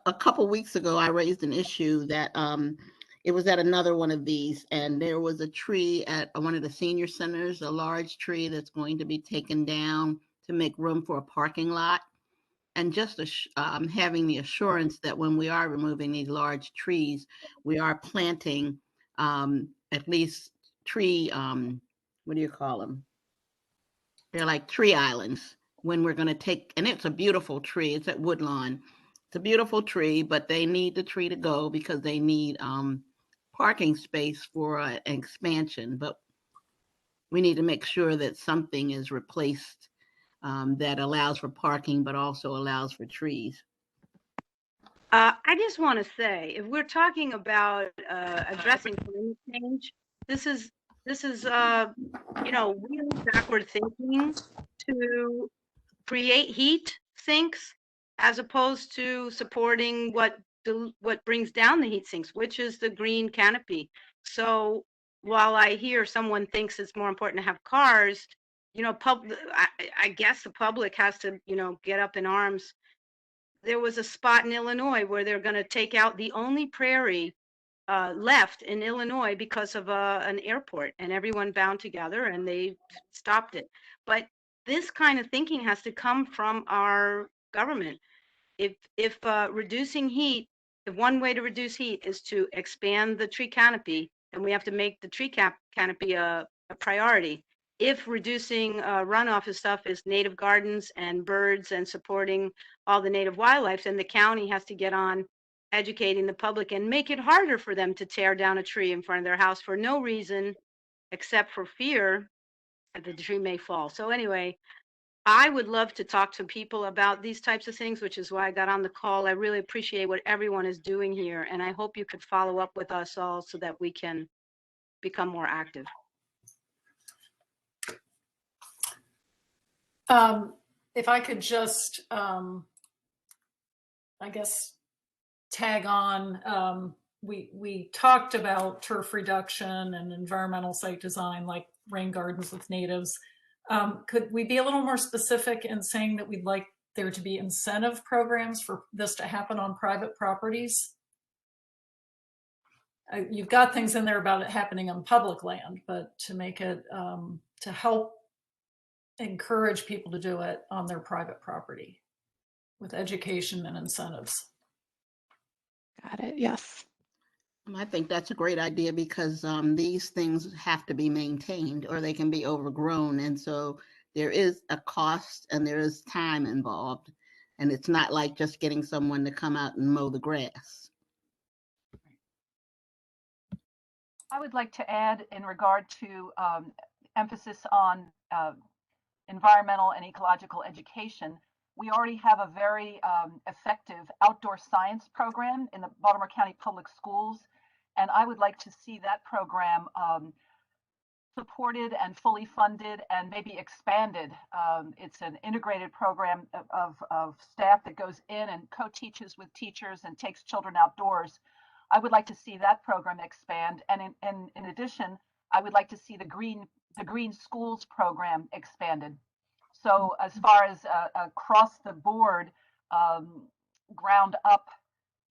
A couple weeks ago, I raised an issue that it was at another one of these, and there was a tree at one of the senior centers, a large tree that's going to be taken down to make room for a parking lot. And just having the assurance that when we are removing these large trees, we are planting at least tree, what do you call them? They're like tree islands when we're going to take, and it's a beautiful tree. It's at Woodlawn. It's a beautiful tree, but they need the tree to go because they need parking space for an expansion. But we need to make sure that something is replaced that allows for parking, but also allows for trees. I just want to say, if we're talking about addressing climate change, this is really backward thinking to create heat sinks as opposed to supporting what brings down the heat sinks, which is the green canopy. So while I hear someone thinks it's more important to have cars, I guess the public has to, get up in arms. There was a spot in Illinois where they're going to take out the only prairie left in Illinois because of an airport, and everyone bound together and they stopped it. But this kind of thinking has to come from our government. If reducing heat, if one way to reduce heat is to expand the tree canopy, then we have to make the tree canopy a priority. If reducing runoff and stuff is native gardens and birds and supporting all the native wildlife, then the county has to get on educating the public and make it harder for them to tear down a tree in front of their house for no reason except for fear that the tree may fall. So anyway, I would love to talk to people about these types of things, which is why I got on the call. I really appreciate what everyone is doing here, and I hope you could follow up with us all so that we can become more active. If I could just, I guess, tag on, we talked about turf reduction and environmental site design, like rain gardens with natives. Could we be a little more specific in saying that we'd like there to be incentive programs for this to happen on private properties? You've got things in there about it happening on public land, but to make it, to help encourage people to do it on their private property with education and incentives. Got it, yes. I think that's a great idea because these things have to be maintained or they can be overgrown. And so there is a cost and there is time involved. And it's not like just getting someone to come out and mow the grass. I would like to add in regard to emphasis on environmental and ecological education. We already have a very effective outdoor science program in the Baltimore County Public Schools, and I would like to see that program supported and fully funded and maybe expanded. It's an integrated program of staff that goes in and co-teaches with teachers and takes children outdoors. I would like to see that program expand, and in addition, I would like to see the Green Schools program expanded. So as far as across the board, ground up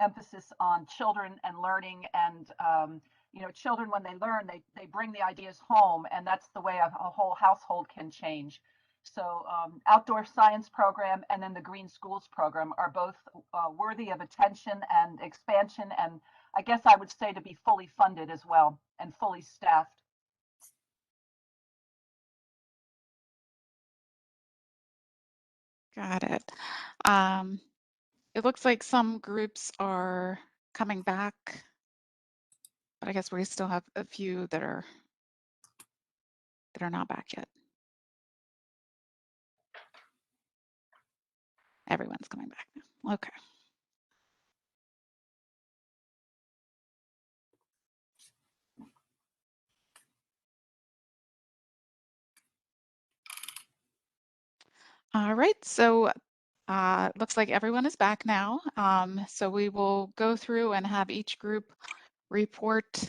emphasis on children and learning and you know, children, when they learn, they bring the ideas home, and that's the way a whole household can change. So outdoor science program and then the green schools program are both worthy of attention and expansion, and I guess I would say to be fully funded as well and fully staffed. Got it. It looks like some groups are coming back, but I guess we still have a few that are not back yet. Everyone's coming back now. Okay. All right, so looks like everyone is back now. So we will go through and have each group report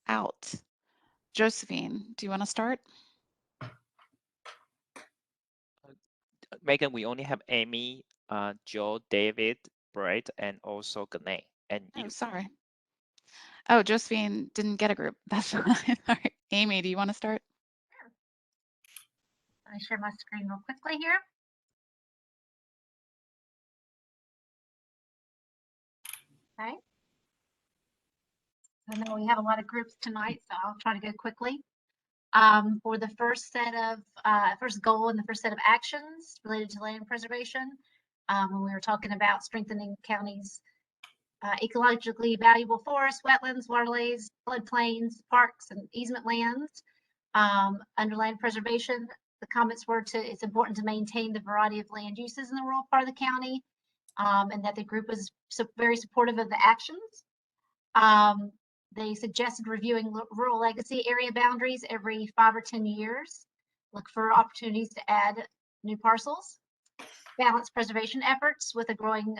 out. Josephine, do you want to start? Megan, we only have Amy, Joe, David, Brett, and also Gane. And Oh, sorry. Oh, Josephine didn't get a group. That's fine. All right. Amy, do you want to start? Sure. I share my screen real quickly here. Okay. I know we have a lot of groups tonight, so I'll try to go quickly. For the first set of first goal and the first set of actions related to land preservation, when we were talking about strengthening counties' ecologically valuable forests, wetlands, waterways, floodplains, parks, and easement lands. Under land preservation, the comments were it's important to maintain the variety of land uses in the rural part of the county, and that the group was very supportive of the actions. They suggested reviewing rural legacy area boundaries every 5 or 10 years. Look for opportunities to add new parcels. Balance preservation efforts with a growing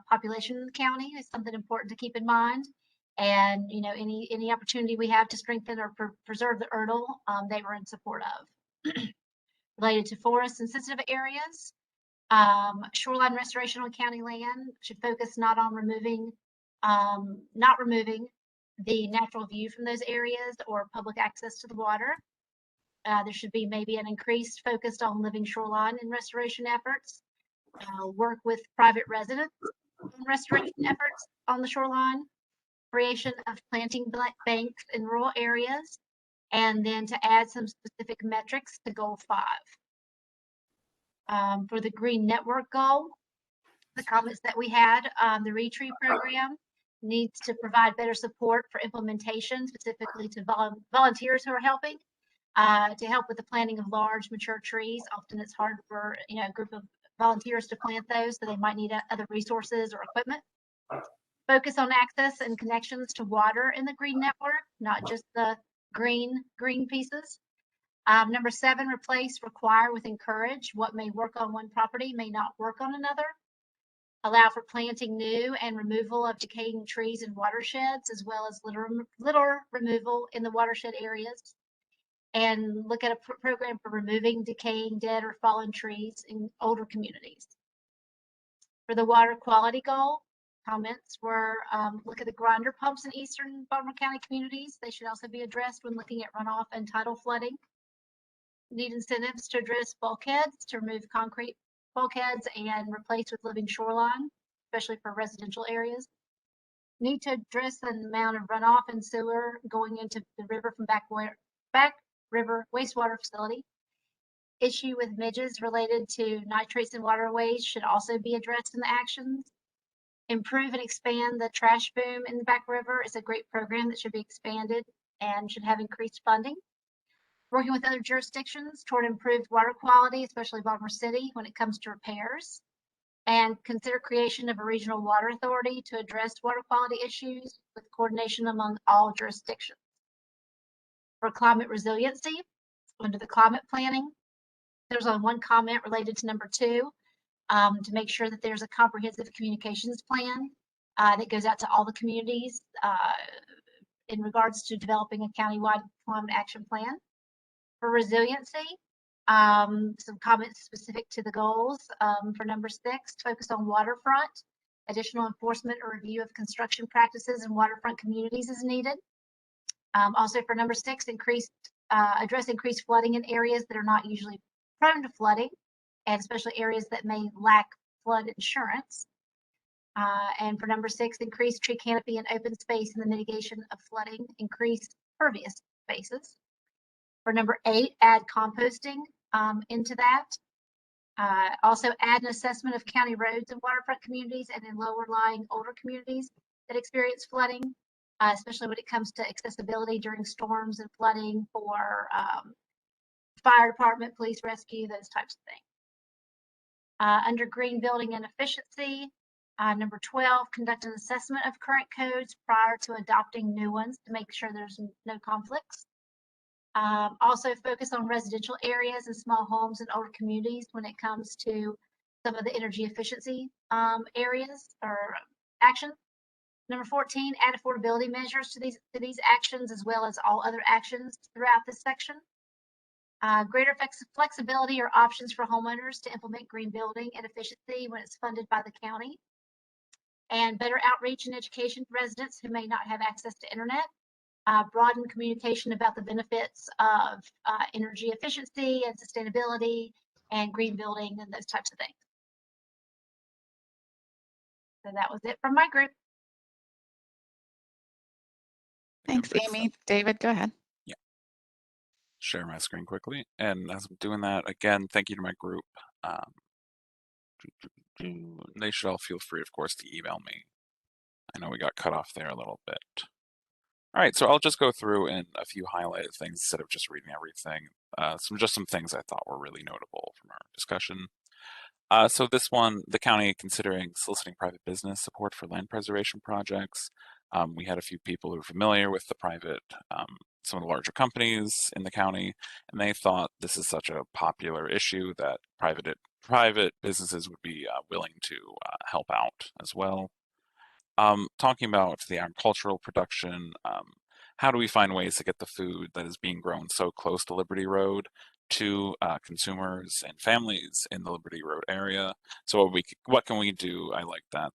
population in the county is something important to keep in mind. And you know, any opportunity we have to strengthen or preserve the Erdl, they were in support of. Related to forests and sensitive areas, shoreline restoration on county land should focus not removing the natural view from those areas or public access to the water. There should be maybe an increased focus on living shoreline and restoration efforts. Work with private residents on restoration efforts on the shoreline, creation of planting banks in rural areas, and then to add some specific metrics to goal 5. For the green network goal, the comments that we had, the ReTree program needs to provide better support for implementation, specifically to volunteers who are helping to help with the planting of large mature trees. Often it's hard for a group of volunteers to plant those, so they might need other resources or equipment. Focus on access and connections to water in the green network, not just the green pieces. Number 7, replace require with encourage. What may work on one property may not work on another. Allow for planting new and removal of decaying trees in watersheds, as well as litter removal in the watershed areas. And look at a program for removing decaying, dead, or fallen trees in older communities. For the water quality goal, comments were look at the grinder pumps in eastern Baltimore County communities. They should also be addressed when looking at runoff and tidal flooding. Need incentives to address bulkheads, to remove concrete bulkheads and replace with living shoreline, especially for residential areas. Need to address the amount of runoff and sewer going into the river from back river wastewater facility. Issue with midges related to nitrates in waterways should also be addressed in the actions. Improve and expand the trash boom in the back river is a great program that should be expanded and should have increased funding. Working with other jurisdictions toward improved water quality, especially Baltimore City when it comes to repairs. And consider creation of a regional water authority to address water quality issues with coordination among all jurisdictions. For climate resiliency, under the climate planning, there's only one comment related to number 2, to make sure that there's a comprehensive communications plan that goes out to all the communities in regards to developing a countywide climate action plan. For resiliency, some comments specific to the goals. For number 6, focus on waterfront. Additional enforcement or review of construction practices in waterfront communities is needed. Also for number 6, address increased flooding in areas that are not usually prone to flooding, and especially areas that may lack flood insurance. And for number 6, increase tree canopy and open space in the mitigation of flooding, increase pervious spaces. For number 8, add composting into that. Also add an assessment of county roads and waterfront communities and in lower lying older communities that experience flooding, especially when it comes to accessibility during storms and flooding for fire department, police rescue, those types of things. Under green building and efficiency, number 12, conduct an assessment of current codes prior to adopting new ones to make sure there's no conflicts. Also focus on residential areas and small homes and older communities when it comes to some of the energy efficiency areas or actions. Number 14, add affordability measures to these actions as well as all other actions throughout this section. Greater flexibility or options for homeowners to implement green building and efficiency when it's funded by the county. And better outreach and education for residents who may not have access to internet. Broaden communication about the benefits of energy efficiency and sustainability and green building and those types of things. So that was it from my group. Thanks, Amy. David, go ahead. Yeah. Share my screen quickly. And as I'm doing that, again, thank you to my group. They should all feel free, of course, to email me. I know we got cut off there a little bit. All right, so I'll just go through in a few highlighted things instead of just reading everything. Some things I thought were really notable from our discussion. So this one, the county considering soliciting private business support for land preservation projects. We had a few people who are familiar with the private, some of the larger companies in the county, and they thought this is such a popular issue that private businesses would be willing to help out as well. Talking about the agricultural production, how do we find ways to get the food that is being grown so close to Liberty Road to consumers and families in the Liberty Road area? So what can we do? I like that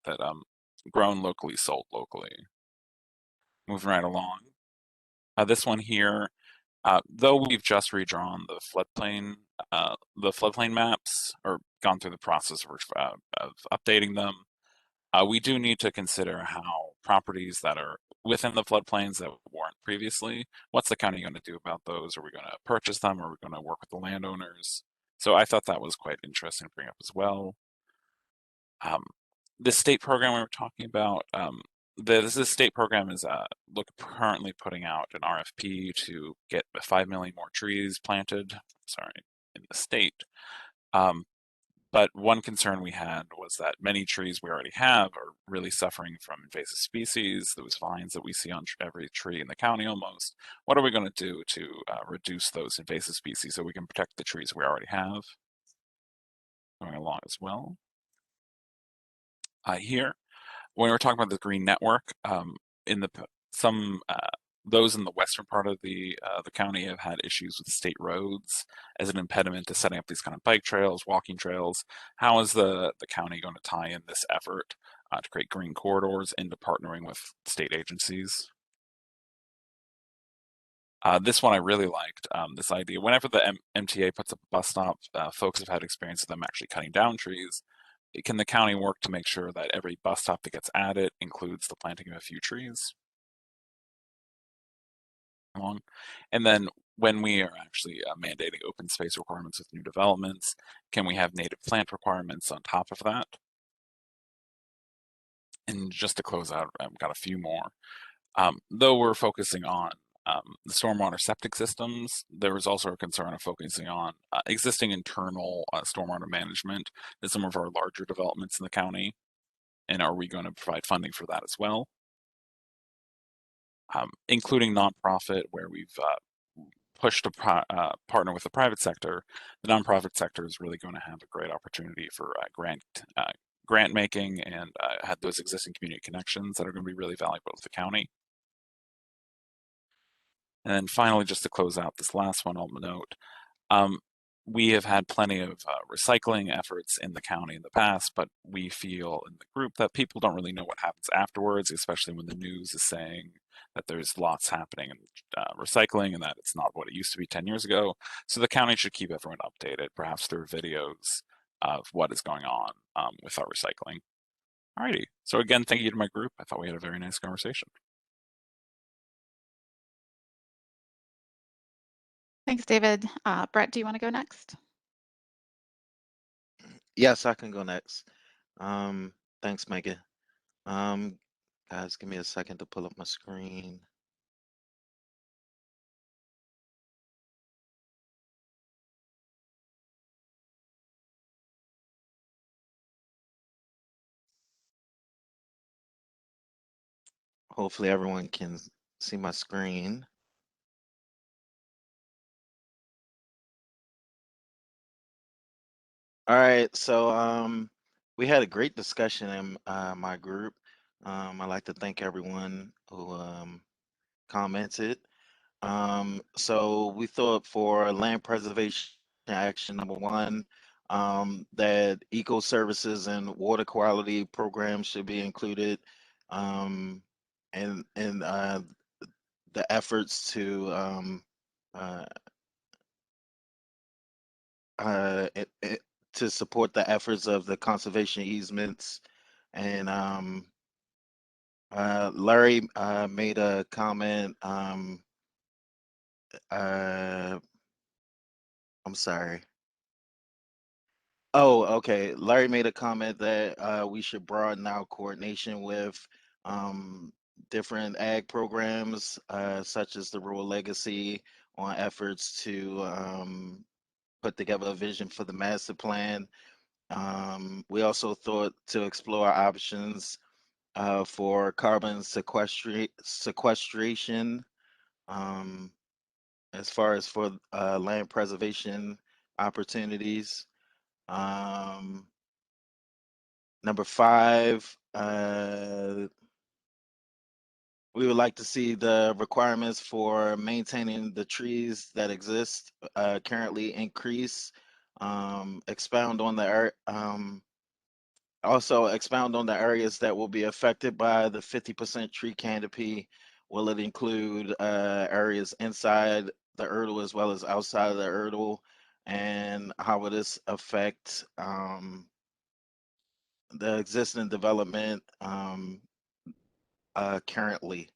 grown locally, sold locally. Moving right along. This one here, though we've just redrawn the floodplain maps or gone through the process of updating them, we do need to consider how properties that are within the floodplains that weren't previously, what's the county going to do about those? Are we going to purchase them? Are we going to work with the landowners? So I thought that was quite interesting to bring up as well. This state program we were talking about, this state program is currently putting out an RFP to get 5 million more trees planted, in the state. But one concern we had was that many trees we already have are really suffering from invasive species, those vines that we see on every tree in the county almost. What are we going to do to reduce those invasive species so we can protect the trees we already have? Going along as well. Here, when we're talking about the green network, those in the western part of the county have had issues with state roads as an impediment to setting up these kind of bike trails, walking trails. How is the county going to tie in this effort to create green corridors into partnering with state agencies? This one I really liked, this idea. Whenever the MTA puts up a bus stop, folks have had experience with them actually cutting down trees. Can the county work to make sure that every bus stop that gets added includes the planting of a few trees? And then when we are actually mandating open space requirements with new developments, can we have native plant requirements on top of that? And just to close out, I've got a few more. Though we're focusing on the stormwater septic systems, there was also a concern of focusing on existing internal stormwater management in some of our larger developments in the county. And are we going to provide funding for that as well? Including nonprofit, where we've pushed to partner with the private sector. The nonprofit sector is really going to have a great opportunity for grant making and had those existing community connections that are going to be really valuable to the county. And then finally, just to close out this last one, I'll note, we have had plenty of recycling efforts in the county in the past, but we feel in the group that people don't really know what happens afterwards, especially when the news is saying that there's lots happening in recycling and that it's not what it used to be 10 years ago. So the county should keep everyone updated, perhaps through videos of what is going on with our recycling. Alrighty. So again, thank you to my group. I thought we had a very nice conversation. Thanks, David. Brett, do you want to go next? Yes, I can go next. Thanks, Megan. Guys, give me a second to pull up my screen. Hopefully everyone can see my screen. All right, so we had a great discussion in my group. I'd like to thank everyone who commented. So we thought for land preservation action number one, that eco services and water quality programs should be included, and the efforts to to support the efforts of the conservation easements. And Larry made a comment. I'm sorry. Oh, okay. Larry made a comment that we should broaden our coordination with different ag programs, such as the Rural Legacy, on efforts to put together a vision for the master plan. We also thought to explore options for carbon sequestration, as far as for land preservation opportunities. Number 5, we would like to see the requirements for maintaining the trees that exist currently increase. Expound on the also expound on the areas that will be affected by the 50% tree canopy. Will it include areas inside the Erdl as well as outside of the Erdl? And how will this affect the existing development currently?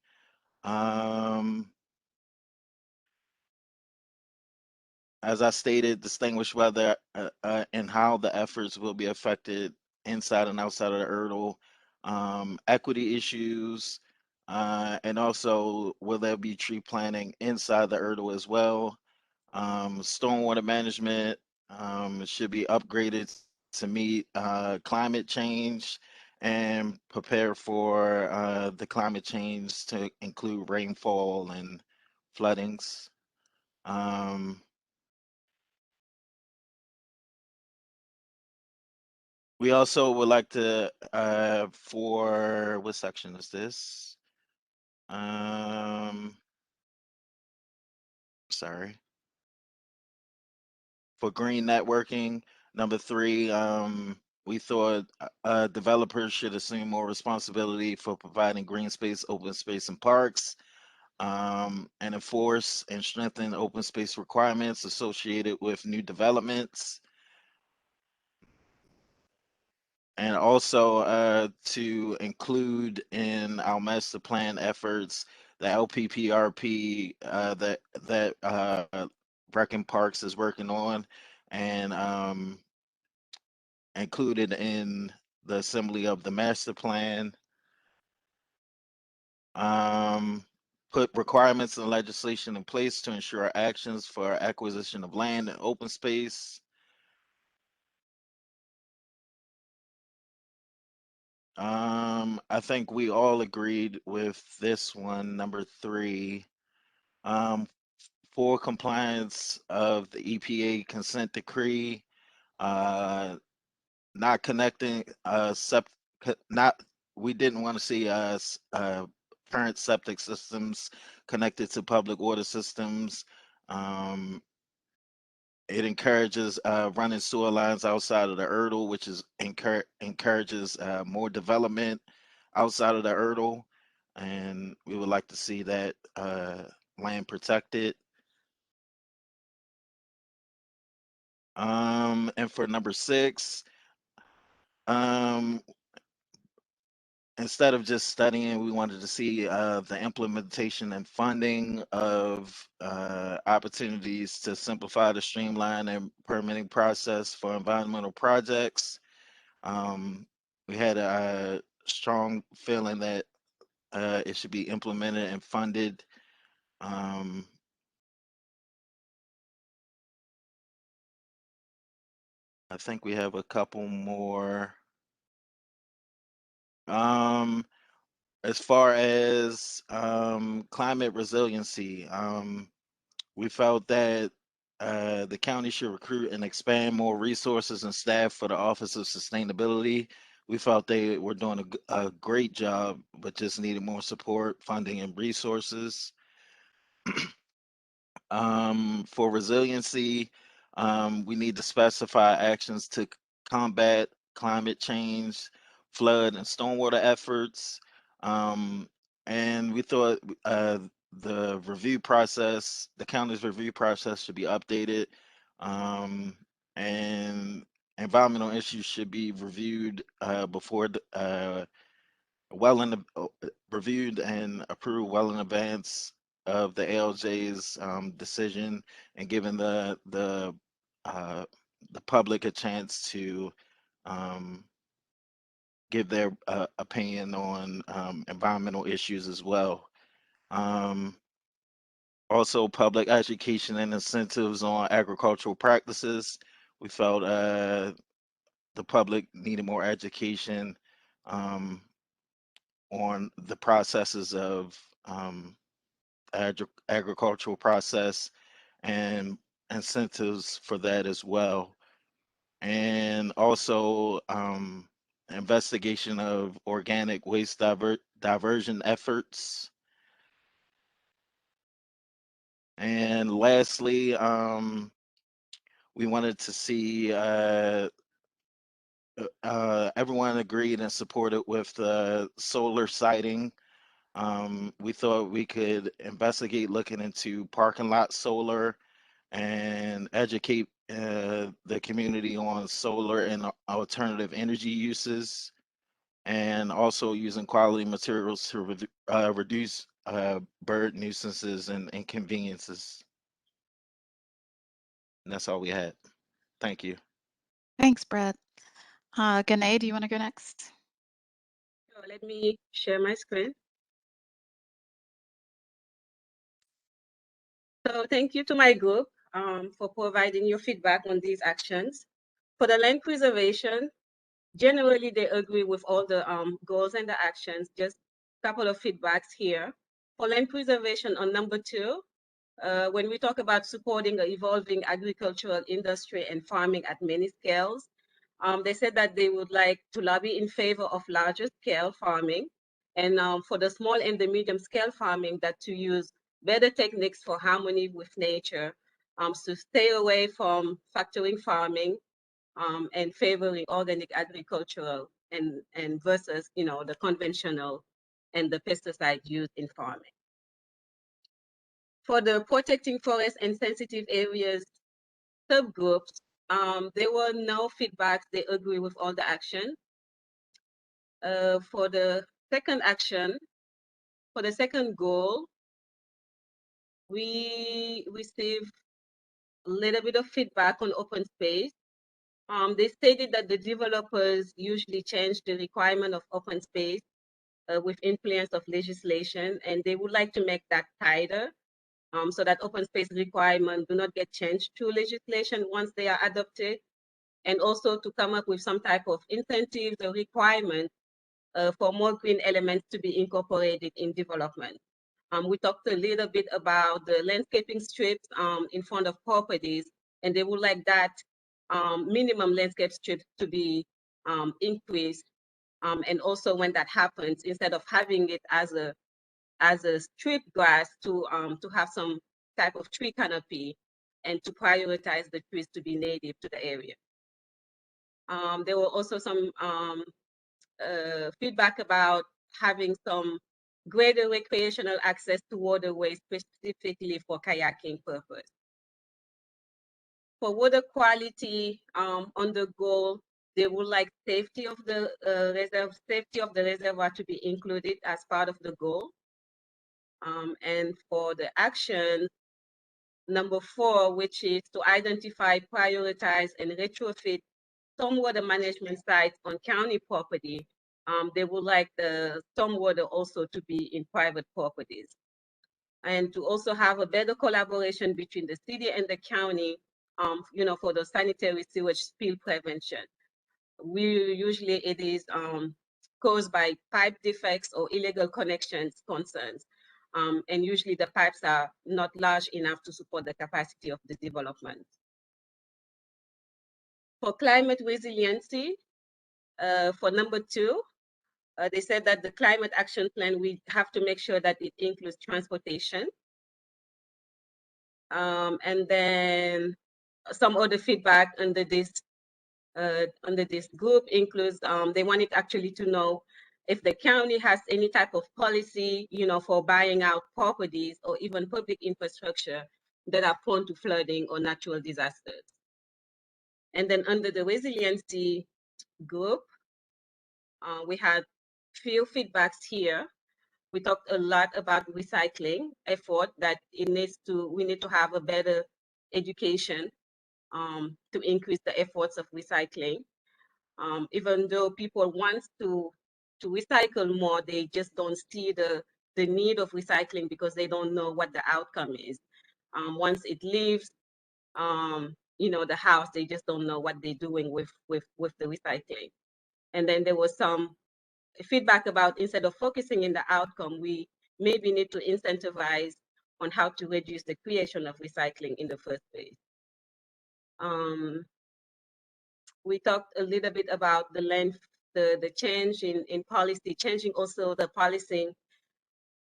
As I stated, distinguish whether and how the efforts will be affected inside and outside of the Erdl, equity issues, and also will there be tree planting inside the Erdl as well? Stormwater management should be upgraded to meet climate change and prepare for the climate change to include rainfall and floodings. We also would like to, for what section is this? Sorry. For green networking, number 3, we thought developers should assume more responsibility for providing green space, open space, and parks, and enforce and strengthen open space requirements associated with new developments. And also to include in our master plan efforts the LPPRP that Brecken Parks is working on, and included in the assembly of the master plan. Put requirements and legislation in place to ensure actions for acquisition of land and open space. I think we all agreed with this one, number 3. For compliance of the EPA consent decree, not connecting we didn't want to see current septic systems connected to public water systems. It encourages running sewer lines outside of the Erdl, which is encourages more development outside of the Erdl. and we would like to see that land protected. And for number 6, instead of just studying, we wanted to see the implementation and funding of opportunities to simplify the streamline and permitting process for environmental projects. We had a strong feeling that it should be implemented and funded. I think we have a couple more. As far as climate resiliency, we felt that the county should recruit and expand more resources and staff for the Office of Sustainability. We felt they were doing a great job, but just needed more support, funding, and resources. For resiliency, we need to specify actions to combat climate change, flood, and stormwater efforts. And we thought the review process, the county's review process should be updated. And environmental issues should be reviewed before reviewed and approved well in advance of the ALJ's decision, and giving the public a chance to give their opinion on environmental issues as well. Also, public education and incentives on agricultural practices. We felt the public needed more education on the processes of agricultural process and incentives for that as well. And also investigation of organic waste diversion efforts. And lastly, we wanted to see everyone agreed and supported with solar siting. We thought we could investigate looking into parking lot solar and educate the community on solar and alternative energy uses, and also using quality materials to reduce bird nuisances and inconveniences. And that's all we had. Thank you. Thanks, Brett. Gane, do you want to go next? So let me share my screen. So thank you to my group for providing your feedback on these actions. For the land preservation, generally they agree with all the goals and the actions, just a couple of feedbacks here. For land preservation on number 2, when we talk about supporting the evolving agricultural industry and farming at many scales, they said that they would like to lobby in favor of larger scale farming, and for the small and the medium scale farming, that to use better techniques for harmony with nature, to stay away from factoring farming, and favoring organic agricultural and versus, you know, the conventional and the pesticide used in farming. For the protecting forest and sensitive areas subgroups, there were no feedbacks. They agree with all the action. For the second action, for the second goal, we received a little bit of feedback on open space. They stated that the developers usually change the requirement of open space with influence of legislation, and they would like to make that tighter, so that open space requirements do not get changed through legislation once they are adopted, and also to come up with some type of incentives or requirements for more green elements to be incorporated in development. We talked a little bit about the landscaping strips in front of properties, and they would like that minimum landscape strips to be increased. And also when that happens, instead of having it as a strip grass, to have some type of tree canopy and to prioritize the trees to be native to the area. There were also some feedback about having some greater recreational access to waterways specifically for kayaking purpose. For water quality, on the goal, they would like safety of the reservoir to be included as part of the goal. And for the action, number 4, which is to identify, prioritize, and retrofit stormwater management sites on county property. They would like the stormwater also to be in private properties. And to also have a better collaboration between the city and the county, for the sanitary sewage spill prevention. Usually it is caused by pipe defects or illegal connections concerns. And usually the pipes are not large enough to support the capacity of the development. For climate resiliency, for number 2, they said that the climate action plan, we have to make sure that it includes transportation. And then some other feedback under this group includes, they wanted actually to know if the county has any type of policy, for buying out properties or even public infrastructure that are prone to flooding or natural disasters. And then under the resiliency group, we had few feedbacks here. We talked a lot about recycling effort, that we need to have a better education to increase the efforts of recycling. Even though people want to recycle more, they just don't see the need of recycling because they don't know what the outcome is. Once it leaves, the house, they just don't know what they're doing with the recycling. And then there was some feedback about, instead of focusing in the outcome, we maybe need to incentivize on how to reduce the creation of recycling in the first place. We talked a little bit about the change in policy, changing also the policing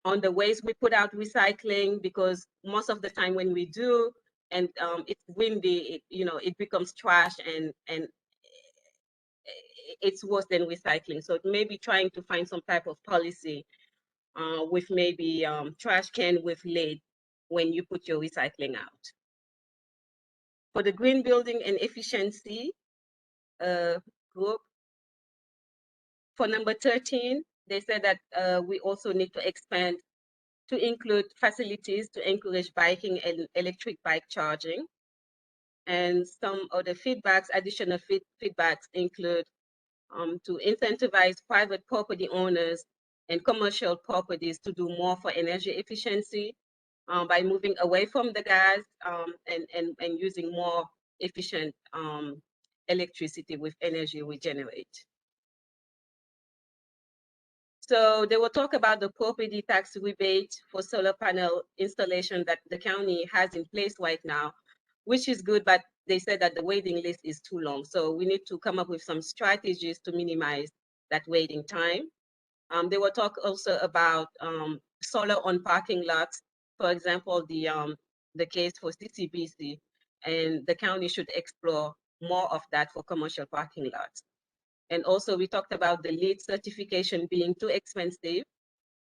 on the ways we put out recycling, because most of the time when we do, and it's windy, it becomes trash, and it's worse than recycling. So maybe trying to find some type of policy with maybe trash can with lid when you put your recycling out. For the green building and efficiency group, for number 13, they said that we also need to expand to include facilities to encourage biking and electric bike charging. And some of the additional feedbacks include to incentivize private property owners and commercial properties to do more for energy efficiency by moving away from the gas and using more efficient electricity with energy we generate. So they will talk about the property tax rebate for solar panel installation that the county has in place right now, which is good, but they said that the waiting list is too long. So we need to come up with some strategies to minimize that waiting time. They will talk also about solar on parking lots. For example, the case for CCBC, and the county should explore more of that for commercial parking lots. And also we talked about the LEED certification being too expensive,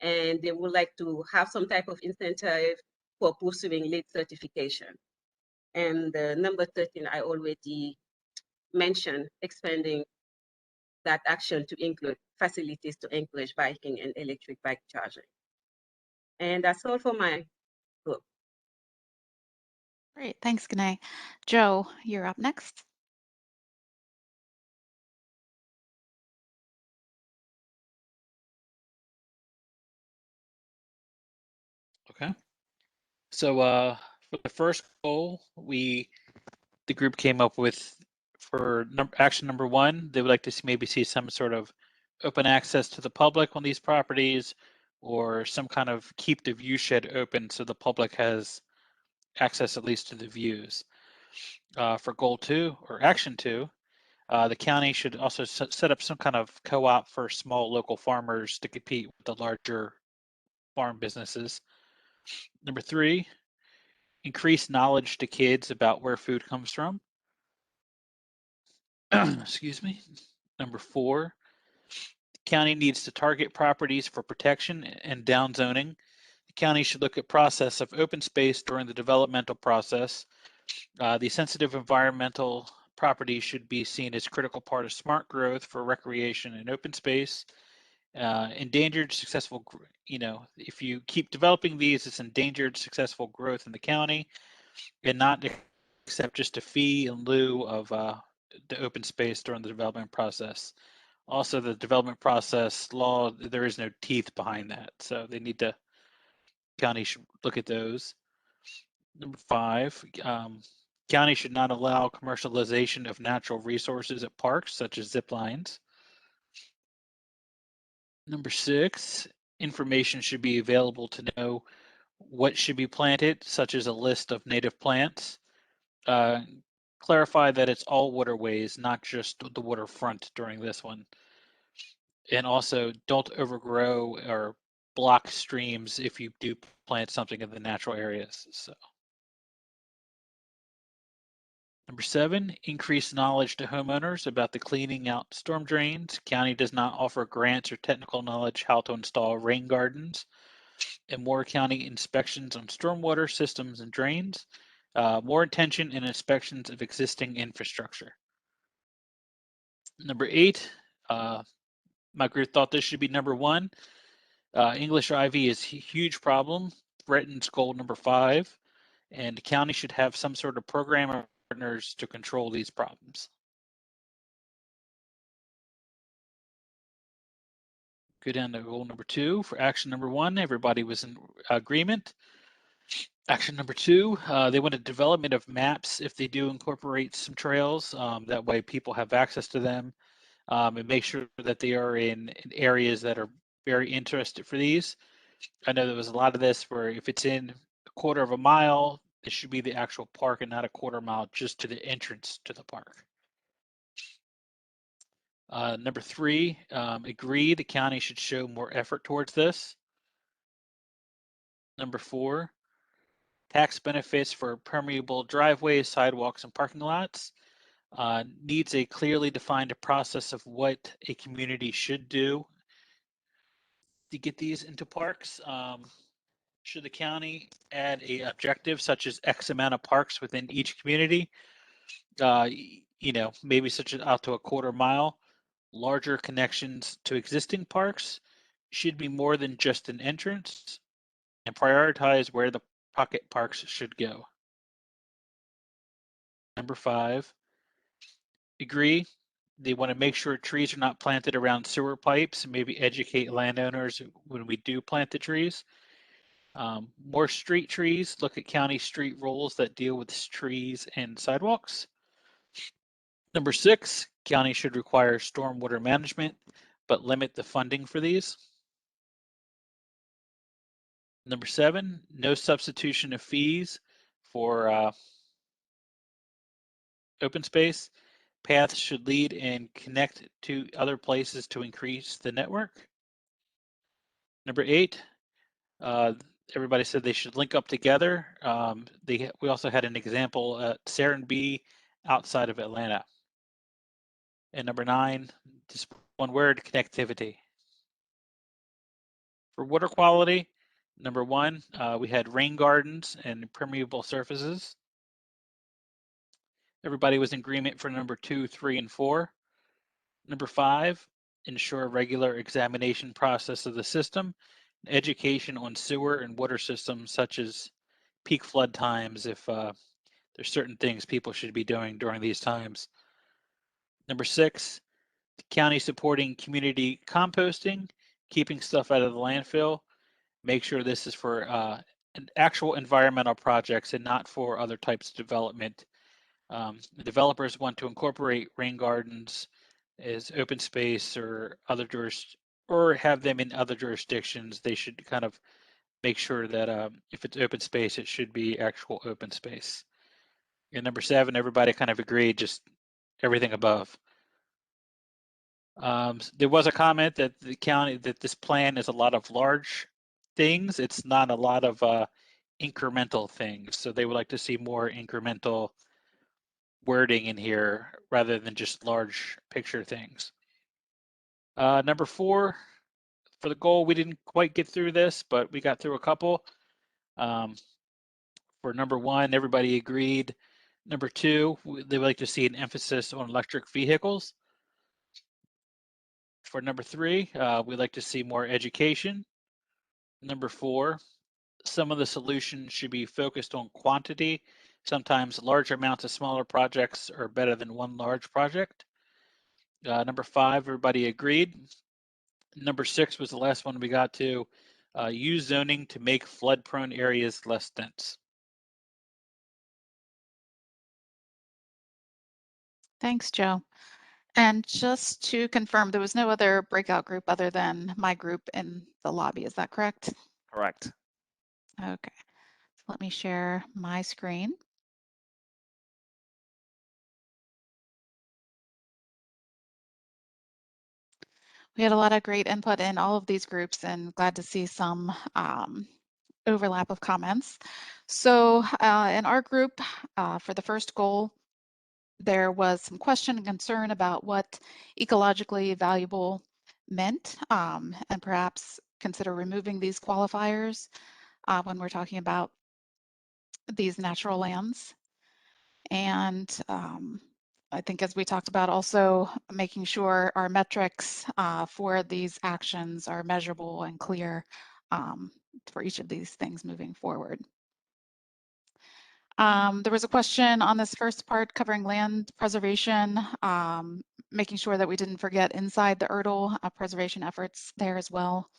and they would like to have some type of incentive for pursuing LEED certification. And number 13, I already mentioned, expanding that action to include facilities to encourage biking and electric bike charging. And that's all for my group. Great, thanks, Gane. Joe, you're up next. Okay. So for the first goal, the group came up with, for action number 1, they would like to maybe see some sort of open access to the public on these properties, or some kind of keep the view shed open so the public has access at least to the views. For goal 2, or action 2, the county should also set up some kind of co-op for small local farmers to compete with the larger farm businesses. Number 3, increase knowledge to kids about where food comes from. Excuse me. Number 4, County needs to target properties for protection and downzoning. The county should look at process of open space during the developmental process. The sensitive environmental property should be seen as critical part of smart growth for recreation and open space. Endangered successful, if you keep developing these, it's endangered successful growth in the county, and not accept just a fee in lieu of the open space during the development process. Also, the development process law, there is no teeth behind that, so they need to, county should look at those. Number 5, county should not allow commercialization of natural resources at parks such as zip lines. Number 6, information should be available to know what should be planted, such as a list of native plants. Clarify that it's all waterways, not just the waterfront during this one. And also, don't overgrow or block streams if you do plant something in the natural areas. So. Number 7, increase knowledge to homeowners about the cleaning out storm drains. County does not offer grants or technical knowledge how to install rain gardens. And more county inspections on stormwater systems and drains. More attention and inspections of existing infrastructure. Number 8, my group thought this should be number 1. English ivy is a huge problem, threatens goal number 5, and the county should have some sort of program or partners to control these problems. Go down to goal number 2. For action number 1, everybody was in agreement. Action number 2, they wanted development of maps if they do incorporate some trails. That way people have access to them, and make sure that they are in areas that are very interested for these. I know there was a lot of this where if it's in a quarter of a mile, it should be the actual park and not a quarter mile just to the entrance to the park. Number 3, agree the county should show more effort towards this. Number 4, tax benefits for permeable driveways, sidewalks, and parking lots. Needs a clearly defined process of what a community should do to get these into parks. Should the county add a objective such as X amount of parks within each community? Maybe such as out to a quarter mile. Larger connections to existing parks should be more than just an entrance, and prioritize where the pocket parks should go. Number 5, agree. They want to make sure trees are not planted around sewer pipes and maybe educate landowners when we do plant the trees. More street trees, look at county street rules that deal with trees and sidewalks. Number 6, county should require stormwater management, but limit the funding for these. Number 7, no substitution of fees for open space. Paths should lead and connect to other places to increase the network. Number 8, everybody said they should link up together. We also had an example at Serenbe outside of Atlanta. And number 9, just one word, connectivity. For water quality, number 1, we had rain gardens and permeable surfaces. Everybody was in agreement for number 2, 3, and 4. Number 5, ensure a regular examination process of the system, education on sewer and water systems, such as peak flood times, if there's certain things people should be doing during these times. Number 6, the county supporting community composting, keeping stuff out of the landfill. Make sure this is for actual environmental projects and not for other types of development. Developers want to incorporate rain gardens as open space or or have them in other jurisdictions. They should kind of make sure that if it's open space, it should be actual open space. And number 7, everybody kind of agreed, just everything above. There was a comment that that this plan is a lot of large things. It's not a lot of incremental things. So they would like to see more incremental wording in here rather than just large picture things. Number 4, for the goal, we didn't quite get through this, but we got through a couple. For number 1, everybody agreed. Number 2, they would like to see an emphasis on electric vehicles. For number 3, we'd like to see more education. Number 4, some of the solutions should be focused on quantity. Sometimes large amounts of smaller projects are better than one large project. Number 5, everybody agreed. Number 6 was the last one we got to. Use zoning to make flood-prone areas less dense. Thanks, Joe. And just to confirm, there was no other breakout group other than my group in the lobby. Is that correct? Correct. Okay. So let me share my screen. We had a lot of great input in all of these groups and glad to see some overlap of comments. So in our group, for the first goal, there was some question and concern about what ecologically valuable meant, and perhaps consider removing these qualifiers when we're talking about these natural lands. And I think, as we talked about, also making sure our metrics for these actions are measurable and clear for each of these things moving forward. There was a question on this first part covering land preservation, making sure that we didn't forget inside the Erdl preservation efforts there as well,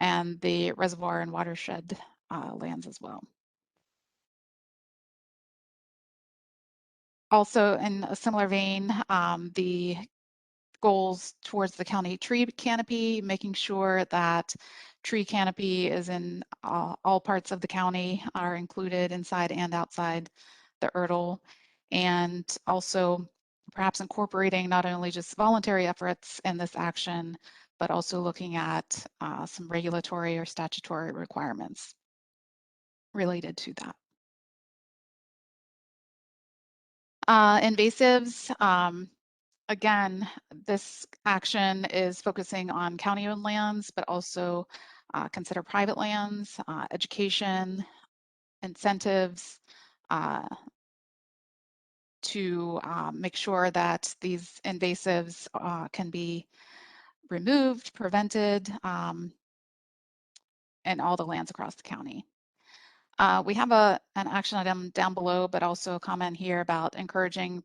and the reservoir and watershed lands as well. Also, in a similar vein, the goals towards the county tree canopy, making sure that tree canopy is in all parts of the county, are included inside and outside the Erdl, and also perhaps incorporating not only just voluntary efforts in this action, but also looking at some regulatory or statutory requirements related to that. Invasives, again, this action is focusing on county-owned lands, but also consider private lands, education, incentives to make sure that these invasives can be removed, prevented, in all the lands across the county. We have an action item down below, but also a comment here about encouraging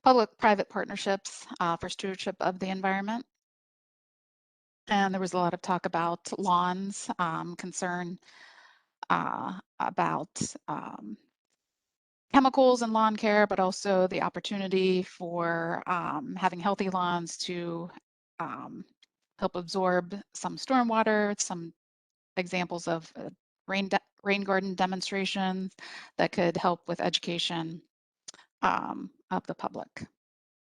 public-private partnerships for stewardship of the environment. And there was a lot of talk about lawns, concern about chemicals in lawn care, but also the opportunity for having healthy lawns to help absorb some stormwater, some examples of rain garden demonstrations that could help with education of the public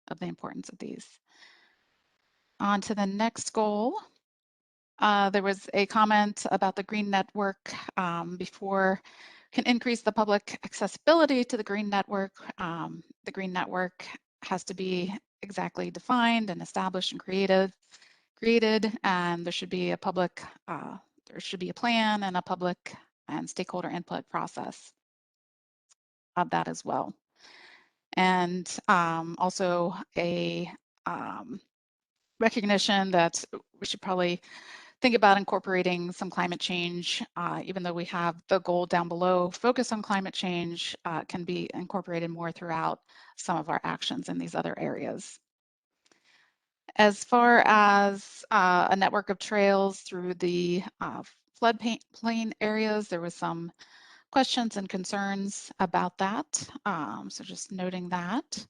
of the importance of these. On to the next goal. There was a comment about the green network before can increase the public accessibility to the green network. The green network has to be exactly defined and established and created, and there should be a public, there should be a plan and a public and stakeholder input process of that as well. And also a recognition that we should probably think about incorporating some climate change, even though we have the goal down below, focus on climate change can be incorporated more throughout some of our actions in these other areas. As far as a network of trails through the floodplain areas, there was some questions and concerns about that. So just noting that.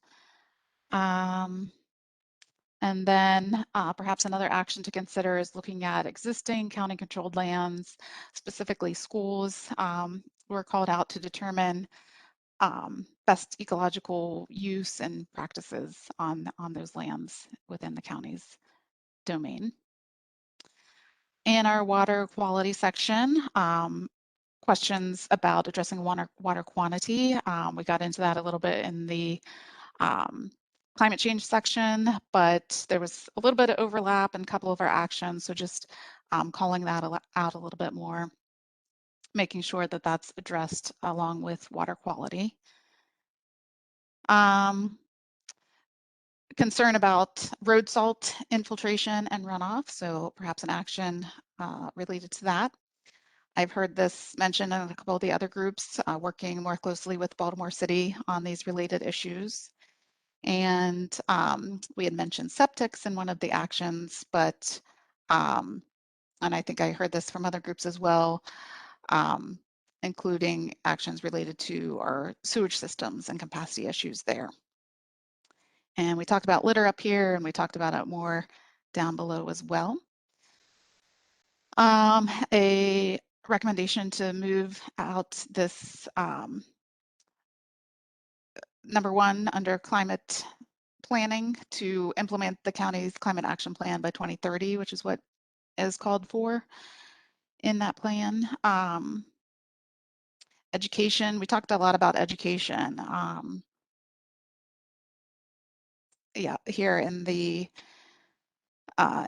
And then perhaps another action to consider is looking at existing county-controlled lands, specifically schools were called out to determine best ecological use and practices on those lands within the county's domain. In our water quality section, questions about addressing water quantity. We got into that a little bit in the climate change section, but there was a little bit of overlap in a couple of our actions. So just calling that out a little bit more, making sure that that's addressed along with water quality. Concern about road salt infiltration and runoff, so perhaps an action related to that. I've heard this mentioned in a couple of the other groups, working more closely with Baltimore City on these related issues. And we had mentioned septics in one of the actions, but, and I think I heard this from other groups as well, including actions related to our sewage systems and capacity issues there. And we talked about litter up here, and we talked about it more down below as well. A recommendation to move out this number 1 under climate planning to implement the county's climate action plan by 2030, which is what is called for in that plan. Education, we talked a lot about education. Yeah, here in the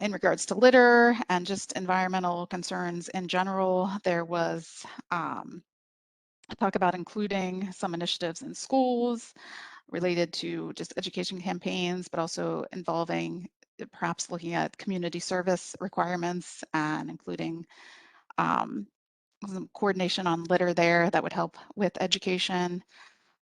in regards to litter and just environmental concerns in general, there was talk about including some initiatives in schools related to just education campaigns, but also involving perhaps looking at community service requirements and including some coordination on litter there that would help with education,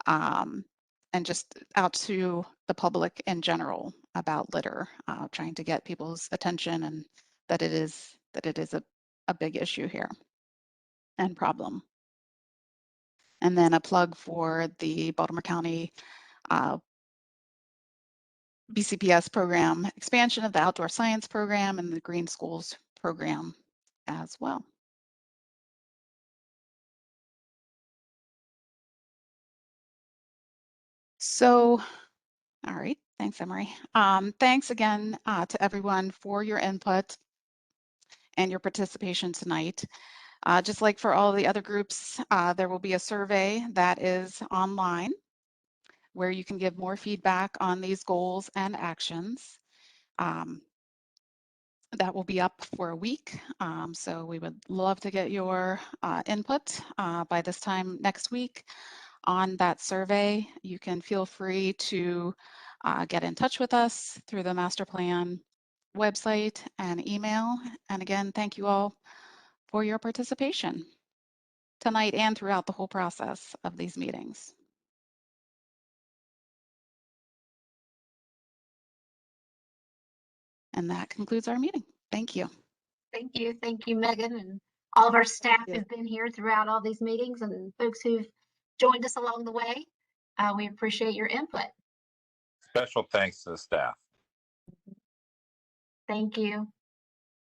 and just out to the public in general about litter, trying to get people's attention and that it is a big issue here and problem. And then a plug for the Baltimore County BCPS program, expansion of the outdoor science program and the green schools program as well. So, all right, thanks, Emery. Thanks again to everyone for your input and your participation tonight. Just like for all the other groups, there will be a survey that is online where you can give more feedback on these goals and actions. That will be up for a week. So we would love to get your input by this time next week on that survey. You can feel free to get in touch with us through the master plan website and email. And again, thank you all for your participation tonight and throughout the whole process of these meetings. And that concludes our meeting. Thank you. Thank you. Thank you, Megan, and all of our staff who've been here throughout all these meetings and folks who've joined us along the way. We appreciate your input. Special thanks to the staff. Thank you.